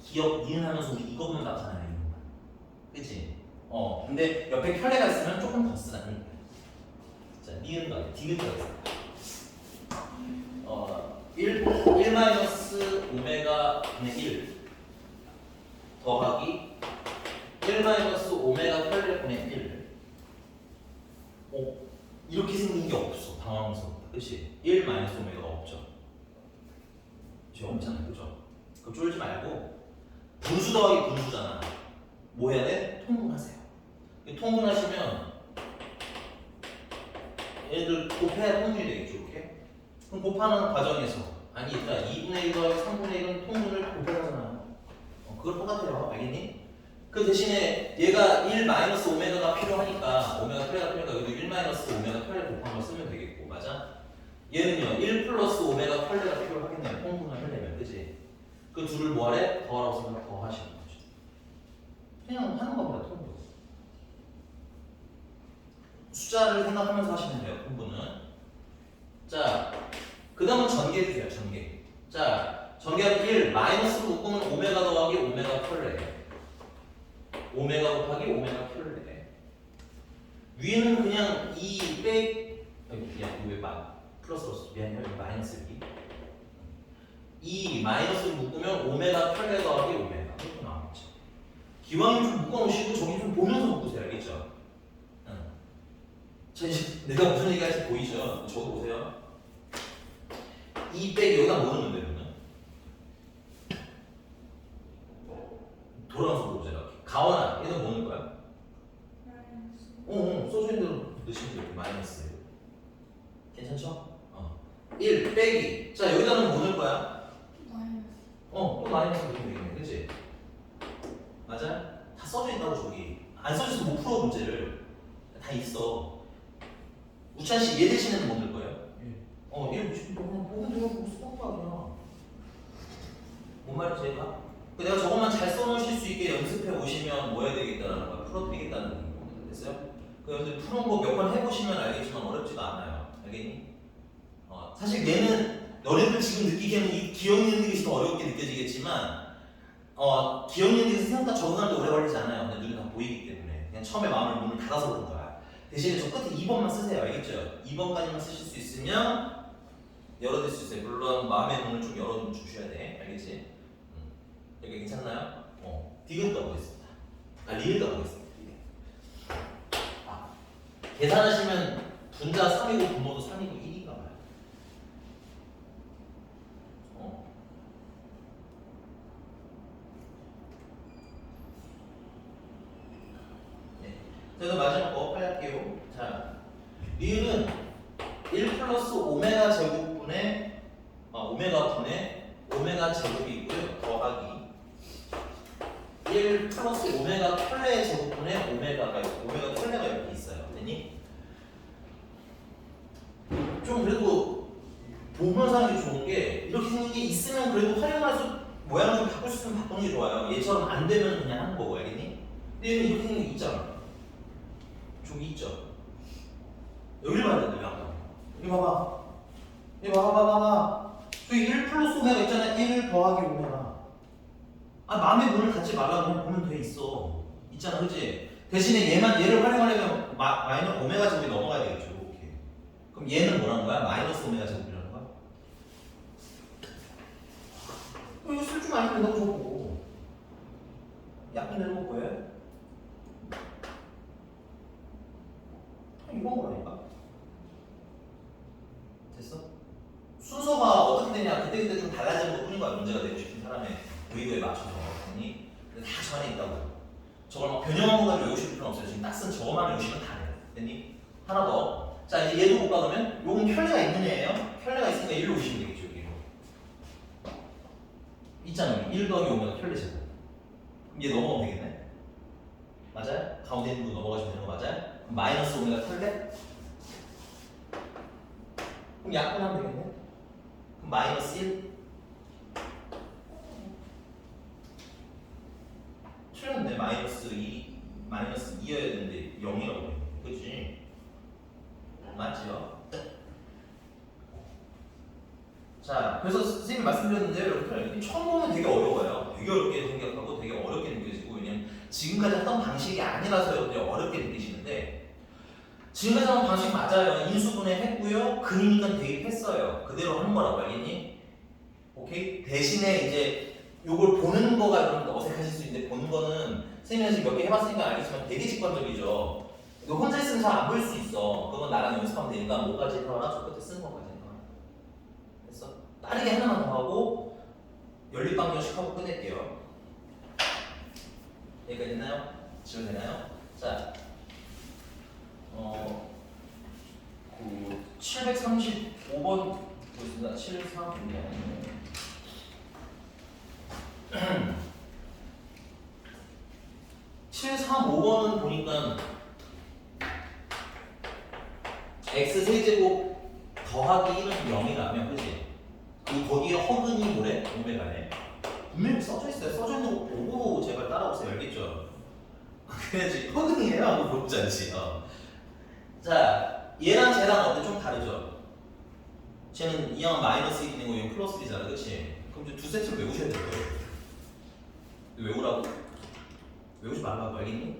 Speaker 1: 기억, 니은 하면서 우리 이거만 봤잖아요 이런 거. 그치? 근데 옆에 편례가 있으면 조금 더 쓰라는 거예요. 자, 니은 가게, 디귿 가겠습니다. 1 마이너스 오메가 분의 1 더하기 1 마이너스 오메가 편례 분의 1. 이렇게 생긴 게 없어. 당황스럽다. 그치? 1 마이너스 오메가가 없죠. 지금 없잖아요. 그죠? 그럼 쫄지 말고 분수 더하기 분수잖아. 뭐 해야 돼? 통분하세요. 통분하시면 얘들 곱해야 통분이 되겠죠. 이렇게? 그럼 곱하는 과정에서 아니 얘들아 2분의 1 더하기 3분의 1은 통분을 곱해가잖아요. 그걸 똑같아요. 알겠니? 그 대신에 얘가 1 마이너스 오메가가 필요하니까 오메가 편례가 필요하니까 여기도 1 마이너스 오메가 편례 곱한 걸 쓰면 되겠고 맞아? 얘는요 1 플러스 오메가 편례가 필요하겠네요. 통분을 하려면 그치? 그 둘을 뭐하래? 더하라고 생각 더 하시는 거죠. 그냥 하는 겁니다. 통분. 숫자를 생각하면서 하시면 돼요. 통분은. 자, 그 다음은 전개해주세요. 전개. 자, 전개하면 1 마이너스로 묶으면 오메가 더하기 오메가 편례. 오메가 곱하기 오메가 편례. 위는 그냥 2 그냥 왜 플러스로 미안해요. 마이너스 2 마이너스로 묶으면 오메가 편례 더하기 오메가. 이렇게 나오겠죠. 기왕이면 좀 묶어놓으시고 저기 좀 보면서 묶으세요. 알겠죠? 자, 이제 내가 무슨 얘기 할지 보이죠? 저도 보세요. 2 빼기 여기다 뭐 넣으면 돼요? 돌아가서 보자 이렇게. 가원아, 얘는 뭐 넣을 거야?
Speaker 2: 마이너스.
Speaker 1: 써져 있는 대로 넣으시면 돼요. 마이너스. 괜찮죠? 1 빼기. 자, 여기다는 뭐 넣을 거야?
Speaker 2: 마이너스.
Speaker 1: 또 마이너스 넣으면 되겠네. 그치? 맞아? 다 써져 있다고 저기. 안 써져서 못 풀어 문제를. 다 있어. 우찬 씨, 얘 대신에는 뭐 넣을 거예요? 1 지금 그냥 보면 돼요. 보고 수학과 그냥. 뭔 말인지 얘가? 내가 저것만 잘 써놓으실 수 있게 연습해 오시면 뭐 해야 되겠다는 거야? 풀어드리겠다는 겁니다. 됐어요? 여러분들 푸는 거 몇 번 해보시면 알겠지만 어렵지가 않아요. 알겠니? 사실 얘는 너네들 지금 느끼기에는 이 기억 있는 게 더 어렵게 느껴지겠지만 기억 있는 게 생각보다 적응하는데 오래 걸리지 않아요. 근데 눈에 다 보이기 때문에 그냥 처음에 마음을 문을 닫아서 그런 거야. 대신에 저 끝에 2번만 쓰세요. 알겠죠? 2번까지만 쓰실 수 있으면 열어둘 수 있어요. 물론 마음의 문을 좀 열어주셔야 돼. 알겠지? 여기 괜찮나요? 디귿 가보겠습니다. 리을 가보겠습니다. 계산하시면 분자 3이고 분모도 3이고 1인가 봐요. 네. 그래서 마지막 거 빨리 할게요. 자, 리을은 1 플러스 오메가 제곱분의 오메가 분의 오메가 제곱이 있고요. 더하기 1 플러스 오메가 편례 제곱분의 오메가가 있고 오메가 편례가 이렇게 있어요. 됐니? 좀 그래도 보면서 하는 게 좋은 게 이렇게 생긴 게 있으면 그래도 활용해서 모양을 좀 바꿀 수 있으면 바꾸는 게 좋아요. 얘처럼 안 되면 그냥 하는 거고 알겠니? 근데 얘는 이렇게 생긴 게 있잖아. 저기 있죠? 여기를 봐야 된다. 양쪽. 여기 봐봐. 여기 봐봐. 저기 1 플러스 오메가 있잖아. 1 더하기 오메가. 아 마음의 문을 닫지 말라고 그냥 보면 돼 있어. 있잖아, 그렇지? 대신에 얘를 활용하려면 마이너스 오메가 제곱이 넘어가야 되겠죠. 오케이. 그럼 얘는 뭐라는 거야? 마이너스 오메가 제곱이라는 거야? 이거 쓸 줄 아니면 너무 좋고. 약분 내는 거 뭐해? 이런 거라니까. 됐어? 순서가 어떻게 되냐 그때그때 좀 달라지는 것 뿐인 거야. 문제가 되고 싶은 사람의 의도에 맞춰서. 아니 근데 다 저 안에 있다고. 저걸 막 변형한 거 가지고 외우실 필요는 없어요. 지금 딱 쓴 저거만 외우시면 다 돼요. 됐니? 하나 더. 자 이제 얘도 볼까 그러면? 요건 편례가 있는 애예요. 편례가 있으니까 1로 오시면 되겠죠. 여기로. 있잖아요. 1 더하기 오면 편례 제곱. 그럼 얘 넘어가면 되겠네. 맞아요? 가운데 있는 거 넘어가시면 되는 거 맞아요? 그럼 마이너스 오메가 편례? 그럼 약분하면 되겠네. 그럼 마이너스 1? 틀렸네. 마이너스 2여야 되는데 0이라고 해. 그치? 맞죠? 자, 그래서 선생님이 말씀드렸는데 여러분들 처음 보면 되게 어려워요. 되게 어렵게 생각하고 되게 어렵게 느껴지고 왜냐면 지금까지 하던 방식이 아니라서 여러분들이 어렵게 느끼시는데 지금까지 하던 방식 맞아요. 인수분해 했고요. 근이니까 대입했어요. 그대로 하는 거라고 알겠니? 오케이? 대신에 이제 요걸 보는 거가 여러분들 어색하실 수 있는데 보는 거는 선생님이 지금 몇 개 해봤으니까 알겠지만 되게 직관적이죠. 너 혼자 있으면 잘 안 보일 수 있어. 그건 나랑 연습하면 되니까 뭐까지 해놔라 저 끝에 쓰는 것까지 해놔. 됐어? 빠르게 하나만 더 하고 연립방정식 하고 끝낼게요. 여기까지 됐나요? 지원되나요? 자, 735번 보겠습니다. 735번. (735번은) 보니까 x 세제곱 더하기 1은 0이라면 그치? 그리고 거기에 허근이 뭐래? 오메가네. 분명히 써져 있어요. 써져 있는 거 보고 제발 따라오세요. 알겠죠? 그래야지 허근이에요 하고 보지 않지. 자, 얘랑 쟤랑 어때? 좀 다르죠? 쟤는 이항 마이너스 1이 있는 거 이건 플러스 1이잖아. 그치? 그럼 이제 두 세트를 외우셔야 돼요. 외우라고? 외우지 말라고 알겠니?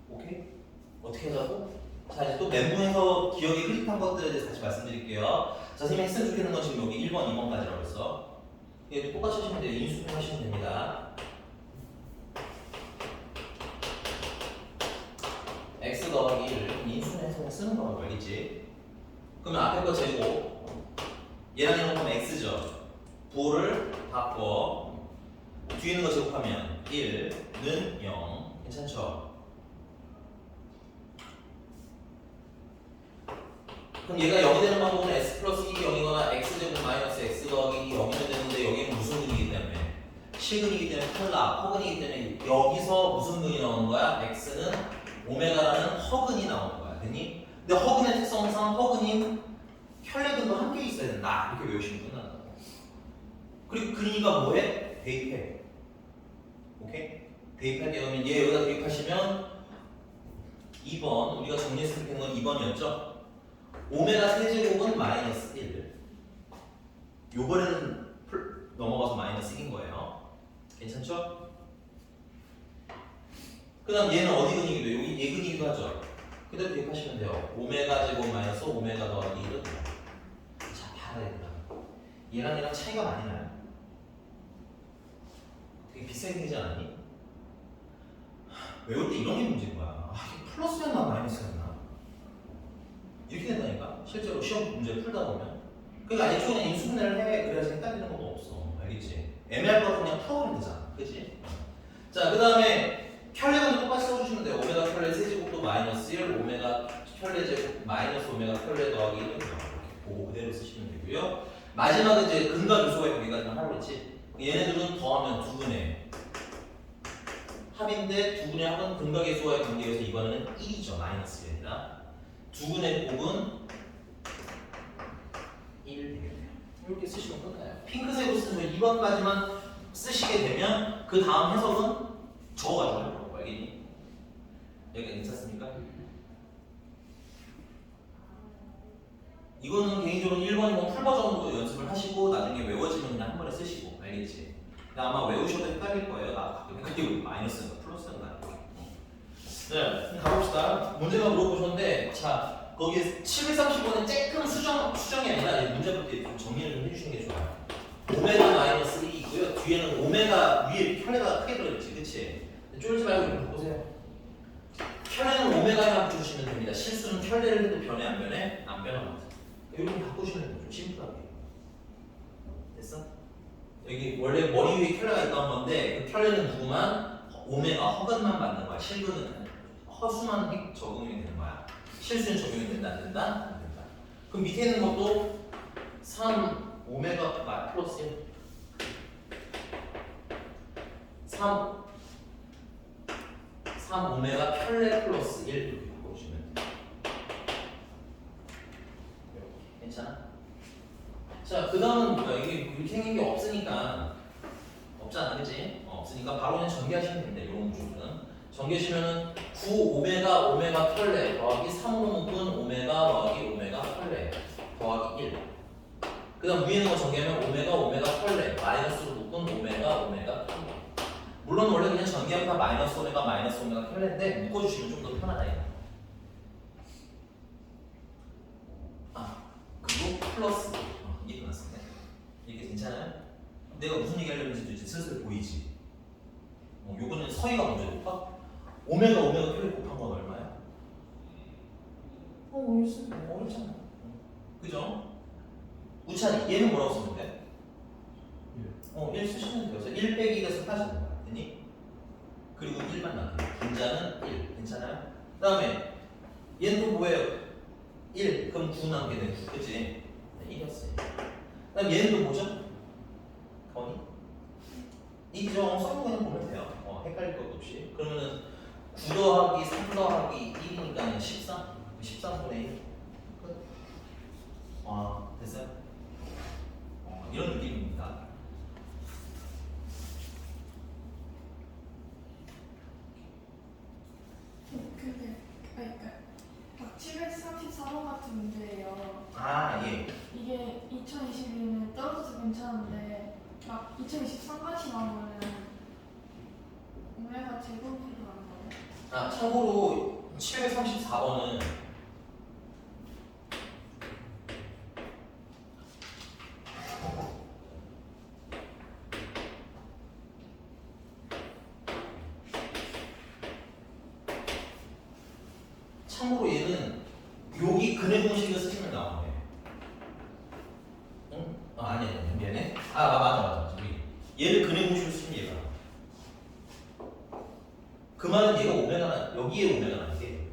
Speaker 1: 오케이? 어떻게 하자고? 자 이제 또 멘붕에서 기억이 흐릿한 것들에 대해서 다시 말씀드릴게요. 자 선생님이 했으면 좋겠는 건 지금 여기 1번, 2번까지라고 했어. 얘도 똑같이 하시면 돼요. 인수분 하시면 됩니다. x 더하기 1을 인수분해서 쓰는 거라고 알겠지? 그러면 앞에 거 제곱 얘랑 이런 거면 x죠. 부호를 바꿔 뒤에 있는 거 제곱하면 1는 0 괜찮죠? 그럼 얘가 0이 되는 방법은 s 플러스 2이 0이거나 x제곱 마이너스 x 더하기 0이면 되는데 여기는 무슨 근이기 때문에 실근이기 때문에 탈락, 허근이기 때문에 여기서 무슨 근이 나오는 거야? x는 오메가라는 허근이 나오는 거야. 됐니? 근데 허근의 특성상 허근인 혈례근도 함께 있어야 된다. 이렇게 외우시면 끝난다고. 그리고 근이가 뭐해? 대입해. 오케이? 대입할게요. 그러면 얘 여기다 대입하시면 2번 우리가 정리했을 때는 건 2번이었죠? 오메가 세제곱은 마이너스 1 요번에는 넘어가서 마이너스 1인 거예요. 괜찮죠? 그 다음 얘는 어디 근이기도 해요? 여기 얘 근이기도 하죠? 그대로 대입하시면 돼요. 오메가 제곱 마이너스 오메가 더하기 1은 자, 봐야 된다. 얘랑 차이가 많이 나요. 되게 비싸게 되지 않았니? 외울 때 이런 게 문제인 거야. 이게 플러스였나 마이너스였나? 이렇게 된다니까? 실제로 시험 문제 풀다 보면. 그러니까 애초에 그냥 인수분해를 해. 그래야지 헷갈리는 것도 없어. 알겠지? 애매할 것 같으면 그냥 풀어버리면 되잖아. 그치? 자, 그 다음에 혈례근도 똑같이 써주시면 돼요. 오메가 혈례 세제곱도 마이너스 1, 오메가 혈례 제곱 마이너스 오메가 혈례 더하기 1은 이렇게 보고 그대로 쓰시면 되고요. 마지막은 이제 근과 미소의 관계까지만 하라고 했지. 얘네들은 더하면 두 분의 합인데 두 분의 합은 근과 계수와의 관계에서 이번에는 1이죠. 마이너스 1이라 두 분의 곱은 1 되겠네요. 이렇게 쓰시면 끝나요. 핑크색으로 쓰면 2번까지만 쓰시게 되면 그 다음 해석은 적어가지고 할 거라고 알겠니? 여기가 괜찮습니까? 이거는 개인적으로 1번, 2번 풀버전으로 연습을 하시고 나중에 외워지면 그냥 한 번에 쓰시고 알겠지? 근데 아마 외우셔도 헷갈릴 거예요. 나도 가끔 헷갈리고 마이너스인가 플러스인가. 네, 가봅시다. 문제가 물어보셨는데, 자, 거기에 735는 쬐끔 수정이 아니라 문제 볼 때 좀 정리를 좀 해주시는 게 좋아요. 오메가 마이너스 1이 있고요. 뒤에는 오메가 위에 편레가 크게 들어있지, 그치? 쫄지 말고 좀 보세요. 편레는 오메가만 주시면 됩니다. 실수는 편레를 해도 변해 안 변해? 안 변합니다. 이렇게 바꾸시면 돼요. 좀 심플하게. 됐어? 여기 원래 머리 위에 편레가 있던 건데 그 편레는 누구만? 오메가 허근만 맞는 거야. 실근은 허수만 적용이 되는 거야. 실수는 적용이 된다, 안 된다? 안 된다. 그럼 밑에 있는 것도 3 오메가 플러스 1 3 오메가 편레 플러스 1 이렇게 바꿔주시면 돼요. 괜찮아? 자, 그 다음은 뭐야? 이게 이렇게 생긴 게 없으니까 없잖아, 그치? 없으니까 바로 그냥 전개하시면 됩니다. 이런 부분은 전개하시면은 9 오메가 편레 더하기 3으로 묶은 오메가 더하기 오메가 편레 더하기 1. 그 다음 위에 있는 거 전개하면 오메가 편레 마이너스로 묶은 오메가 편레. 물론 원래 그냥 전개하면 다 마이너스 오메가 편레인데 묶어주시면 좀 더 편하다 이거. 그리고 플러스 이게 끝났습니다. 이게 괜찮아요? 내가 무슨 얘기 하려는지 이제 슬슬 보이지? 요거는 서희가 먼저 곱하? 오메가 편레 곱한 건 얼마야? 어렵잖아. 그죠? 우찬이 얘는 뭐라고 쓰면 돼? 1 쓰시면 돼요. 그래서 1 빼기 1에서 빠지는 거야. 됐니? 그리고 1만 남겨. 분자는 1. 괜찮아요? 그 다음에 얘는 또 뭐예요? 1. 그럼 9 남게 되는 9. 그치? 네, 1이었어요. 그 다음 얘는 또 뭐죠? 거니? 이죠. 써서 그냥 보면 돼요. 헷갈릴 것 없이. 그러면은 9 더하기 3 더하기 1이니까 13. 13분의 1. 끝. 됐어요? 이런 느낌입니다.
Speaker 2: 근데 그러니까 막 734번 같은 문제예요.
Speaker 1: 예.
Speaker 2: 이게 2022는 떨어져서 괜찮은데 막 2023까지 나오면은 오메가 제곱으로 가는 거예요?
Speaker 1: 참고로 734번은 참고로 얘는 여기 근해 공식을 쓰시면 나오네. 응? 아니야, 미안해. 맞아. 얘를 근해 공식으로 쓰시면 얘가. 그 말은 얘가 오메가나 여기에 오메가나 이게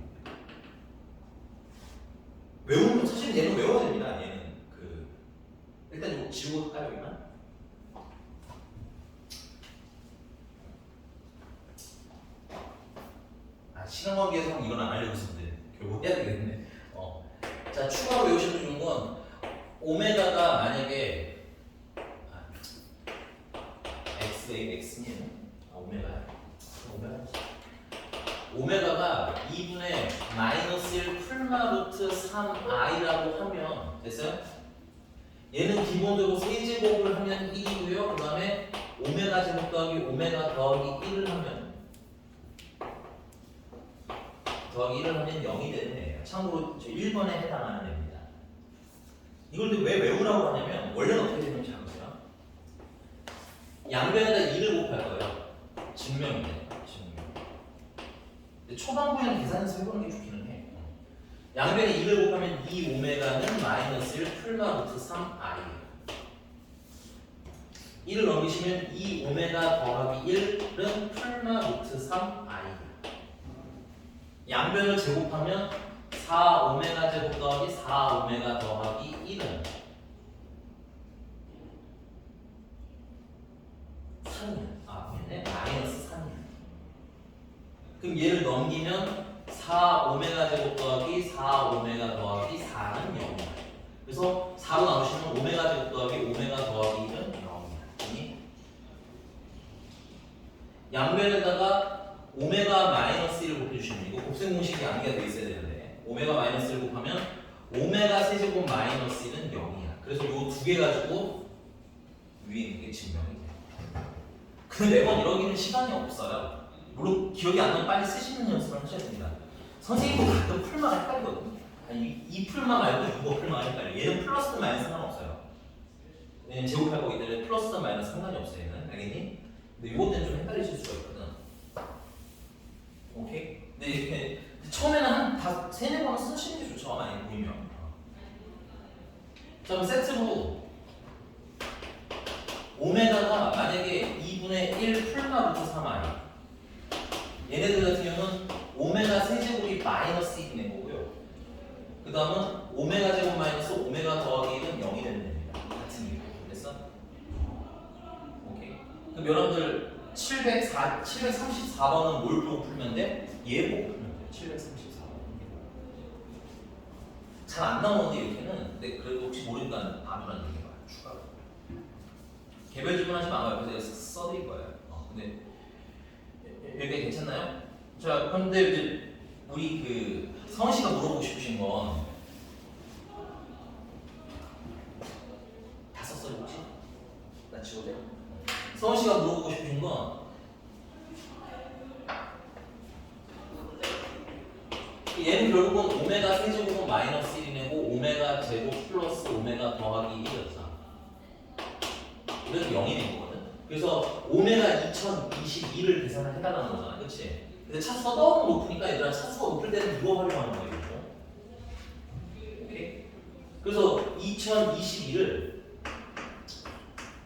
Speaker 1: 외우면 사실 얘는 외워야 됩니다. 얘는 일단 이거 지우고 할까요 여기만? 시간 관계에서 이건 안 하려고 했는데 결국 해야 되겠네. 자, 추가로 외우시면 좋은 건 오메가가 만약에 x는 오메가가 2분의 마이너스 1 풀마 루트 3i라고 하면 됐어요? 얘는 기본적으로 세제곱을 하면 1이고요. 그 다음에 오메가 제곱 더하기 오메가 더하기 1을 하면 0이 되는 애예요. 참고로 1번에 해당하는 애입니다. 이걸 근데 왜 외우라고 하냐면 원래는 어떻게 되는지 아세요? 양변에다 2를 곱할 거예요. 증명인데. 근데 초반부에는 계산해서 해보는 게 좋기는 해. 양변에 2를 곱하면 2 오메가는 마이너스 1 풀마 루트 3i. 1을 넘기시면 2 오메가 더하기 1은 풀마 루트 3i. 양변을 제곱하면 4 오메가 제곱 더하기 4 오메가 더하기 1은 3이야. 마이너스 3이야. 그럼 얘를 넘기면 4 오메가 제곱 더하기 4 오메가 더하기 4는 0이야. 그래서 4로 나누시면 오메가 제곱 더하기 오메가 더하기 1은 0이야. 양변에다가 오메가 마이너스 1을 곱해주시면 이거 곱셈 공식이 암기가 되어 있어야 되는데 오메가 마이너스 1을 곱하면 오메가 세제곱 마이너스 1은 0이야. 그래서 이 두 개 가지고 위에 있는 게 증명이 돼. 근데 매번 이러기는 시간이 없어요. 물론 기억이 안 나면 빨리 쓰시는 연습을 하셔야 됩니다. 선생님도 가끔 풀마가 헷갈리거든요. 아니, 이 풀마 말고 이거 풀마가 헷갈려요. 얘는 플러스 마이너스 상관없어요. 얘는 제곱할 거기 때문에 플러스 마이너스 상관이 없어요. 얘는 알겠니? 근데 이것 때문에 좀 헷갈리실 수가 있거든. 오케이? 근데 이렇게 처음에는 한 세네 번은 쓰시는 게 좋죠. 많이 보이면. 자, 그럼 세트로 오메가가 만약에 2분의 1 풀마 루트 3i 얘네들 같은 경우는 오메가 세제곱이 마이너스 1인 거고요. 그 다음은 오메가 제곱 마이너스 오메가 더하기 1은 0이 되는 됩니다. 같은 이유. 됐어? 오케이. 그럼 여러분들 734번은 뭘 보고 풀면 돼? 얘 보고 풀면 돼. 734번. 잘 안 나오는데 이렇게는. 근데 그래도 혹시 모르니까 봐두라는 얘기가 추가로. 개별 질문하지 마요. 옆에서 제가 써드릴 거예요. 근데 여기 괜찮나요? 자, 그런데 이제 우리 그 성은 씨가 물어보고 싶으신 건 다 썼어요 혹시? 나 지워도 돼요? 성은 씨가 물어보고 싶으신 건 얘는 결국은 오메가 세제곱은 마이너스 1이고 오메가 제곱 플러스 오메가 더하기 1이었잖아. 그래서 0이 된 거거든. 그래서 오메가 2022를 계산을 해달라는 거잖아, 그렇지? 근데 차수가 너무 높으니까 얘들아 차수가 높을 때는 이거 활용하는 거예요. 오케이? 그래서 2022를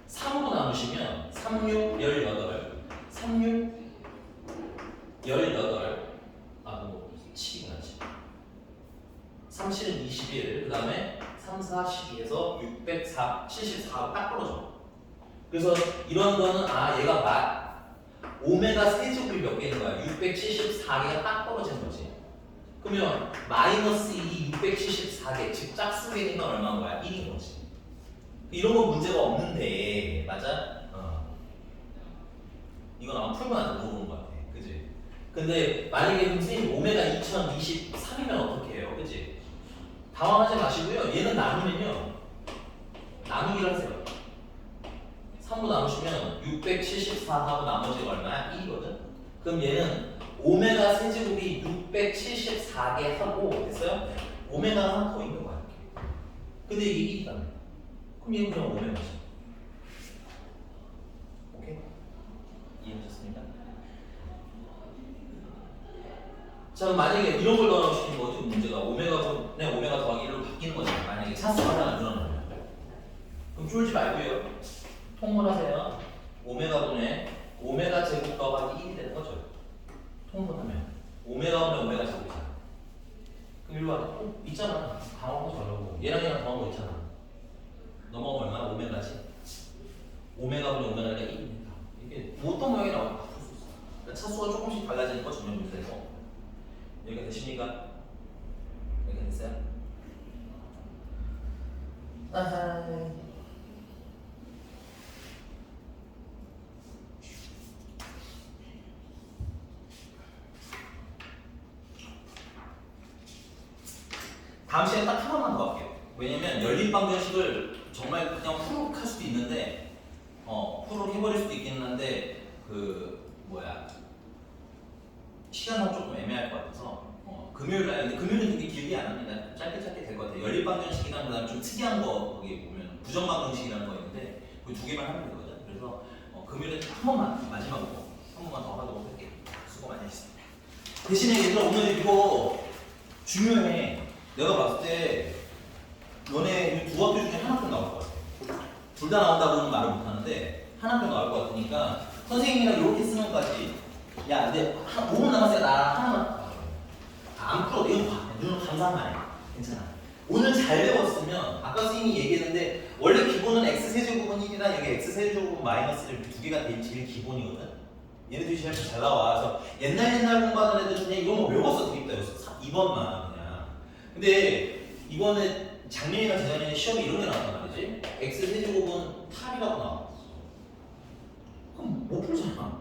Speaker 1: 3으로 나누시면 36, 18, 36, 18, 뭐 7이구나 지금 37은 21, 그 다음에 3, 4, 12에서 674가 딱 떨어져. 그래서 이런 거는 얘가 오메가 세제곱이 몇 개인 거야? 674개가 딱 떨어지는 거지. 그러면 마이너스 2, 674개, 즉 짝수개니까 얼마인 거야? 1인 거지. 이런 건 문제가 없는데, 맞아? 이건 아마 풀고 나서 물어보는 거 같아. 그지? 근데 만약에 선생님 오메가 2023이면 어떻게 해요? 그지? 당황하지 마시고요. 얘는 나누면요. 나누기를 하세요. 3로 나누시면 674하고 나머지가 얼마야? 1이거든? 그럼 얘는 오메가 세제곱이 674개 하고 됐어요? 오메가가 하나 더 있는 거야. 근데 이게 1이다. 그럼 얘는 그냥 오메가지. 오케이? 이해하셨습니까? 자, 만약에 이런 걸 넣어주시는 거죠. 문제가 오메가분의 오메가 더하기 1로 바뀌는 거잖아요. 만약에 차수가 하나 늘어나면. 그럼 쫄지 말고요. 통분하세요. 오메가분의 오메가 제곱 더하기 1이 되는 거죠. 통분하면 오메가분의 오메가 제곱이잖아. 그럼 이리 와. 있잖아. 당황하지 말라고. 얘랑 더한 거 있잖아. 넘어가면 얼마나 오메가지? 오메가분의 오메가가 1입니다. 이게 어떤 모양이 나오고 바꿀 수 있어. 그러니까 차수가 조금씩 달라지는 거 전혀 문제에서. 여기가 되십니까? 여기가 됐어요? 아하. 다음 시간에 딱 한 번만 더 할게요. 왜냐면 연립방정식을 정말 그냥 후룩 할 수도 있는데 후룩 해버릴 수도 있긴 한데 시간은 조금 애매할 것 같아서 금요일날, 근데 금요일은 되게 길게 안 합니다. 짧게 될 것 같아요. 연립방정식이랑 그다음에 좀 특이한 거 거기 보면 부정방정식이라는 거 있는데 그 두 개만 하면 되거든. 그래서 금요일에 한 번만 마지막으로 한 번만 더 하도록 할게요. 수고 많이 하셨습니다. 대신에 얘들아 오늘 이거 중요해. 내가 봤을 때 너네 두 학교 중에 한 학교 나올 것 같아. 둘 다 나온다고는 말을 못하는데 한 학교 나올 것 같으니까 선생님이랑 이렇게 쓰는 거지. 야, 근데 5분 남았어요. 나랑 하나만. 안 풀어. 이건 봐. 눈은 감사만 해. 괜찮아. 오늘 잘 배웠으면 아까 선생님이 얘기했는데 원래 기본은 x 세제곱은 1이나 여기 x 세제곱은 마이너스 이렇게 두 개가 제일 기본이거든. 얘네들이 제일 잘 나와. 그래서 옛날 공부하는 애들은 그냥 이거만 외웠어. 드립다. 2번만 그냥. 근데 이번에 작년이나 재작년에 시험에 이런 게 나왔단 말이지. x 세제곱은 탑이라고 나와. 그럼 못 풀잖아.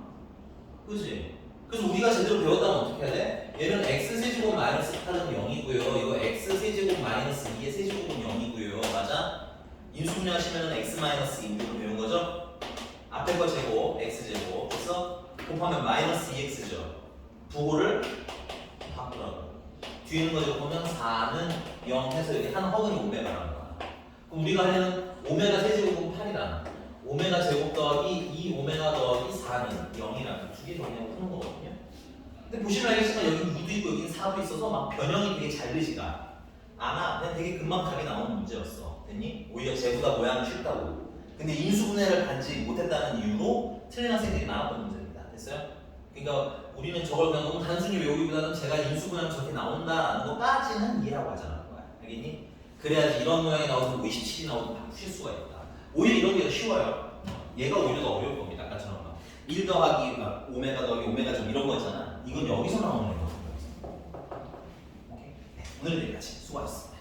Speaker 1: 그치? 그래서 우리가 제대로 배웠다면 어떻게 해야 돼? 얘는 x 세제곱 마이너스 8은 0이고요. 이거 x 세제곱 마이너스 2의 세제곱은 0이고요. 맞아? 인수분해 하시면 x 마이너스 2로 배운 거죠? 앞에 앞에 거 제곱 x제곱 그래서 곱하면 마이너스 2x죠. 부호를 바꾸라고. 뒤에 있는 거 제곱하면 4는 0 해서 여기 한 허근이 오메가라는 거야. 그럼 우리가 하는 오메가 세제곱은 8이라는 오메가 제곱 더하기 2 오메가 더하기 4는 0이라는 두 개 정리하고 푸는 거거든요. 근데 보시면 알겠지만 여기 2도 있고 여기 4도 있어서 막 변형이 되게 잘 되지가 않아. 그냥 되게 금방 답이 나오는 문제였어. 됐니? 오히려 쟤보다 모양이 쉽다고. 근데 인수분해를 단지 못했다는 이유로 틀린 학생들이 많았던 문제입니다. 됐어요? 그러니까 우리는 저걸 그냥 너무 단순히 외우기보다는 제가 인수분해하면 저렇게 나온다라는 것까지는 이해하고 하자는 거야. 알겠니? 그래야지 이런 모양이 나오든 57이 나오든 다 푸실 수가 있다. 오히려 이런 게 더 쉬워요. 얘가 오히려 더 어려울 겁니다. 아까처럼 막 1 더하기 막 오메가 더하기 오메가 좀 이런 거 있잖아. 이건 여기서 나오는 거거든요. 오케이? 네, 오늘은 여기까지. 수고하셨습니다.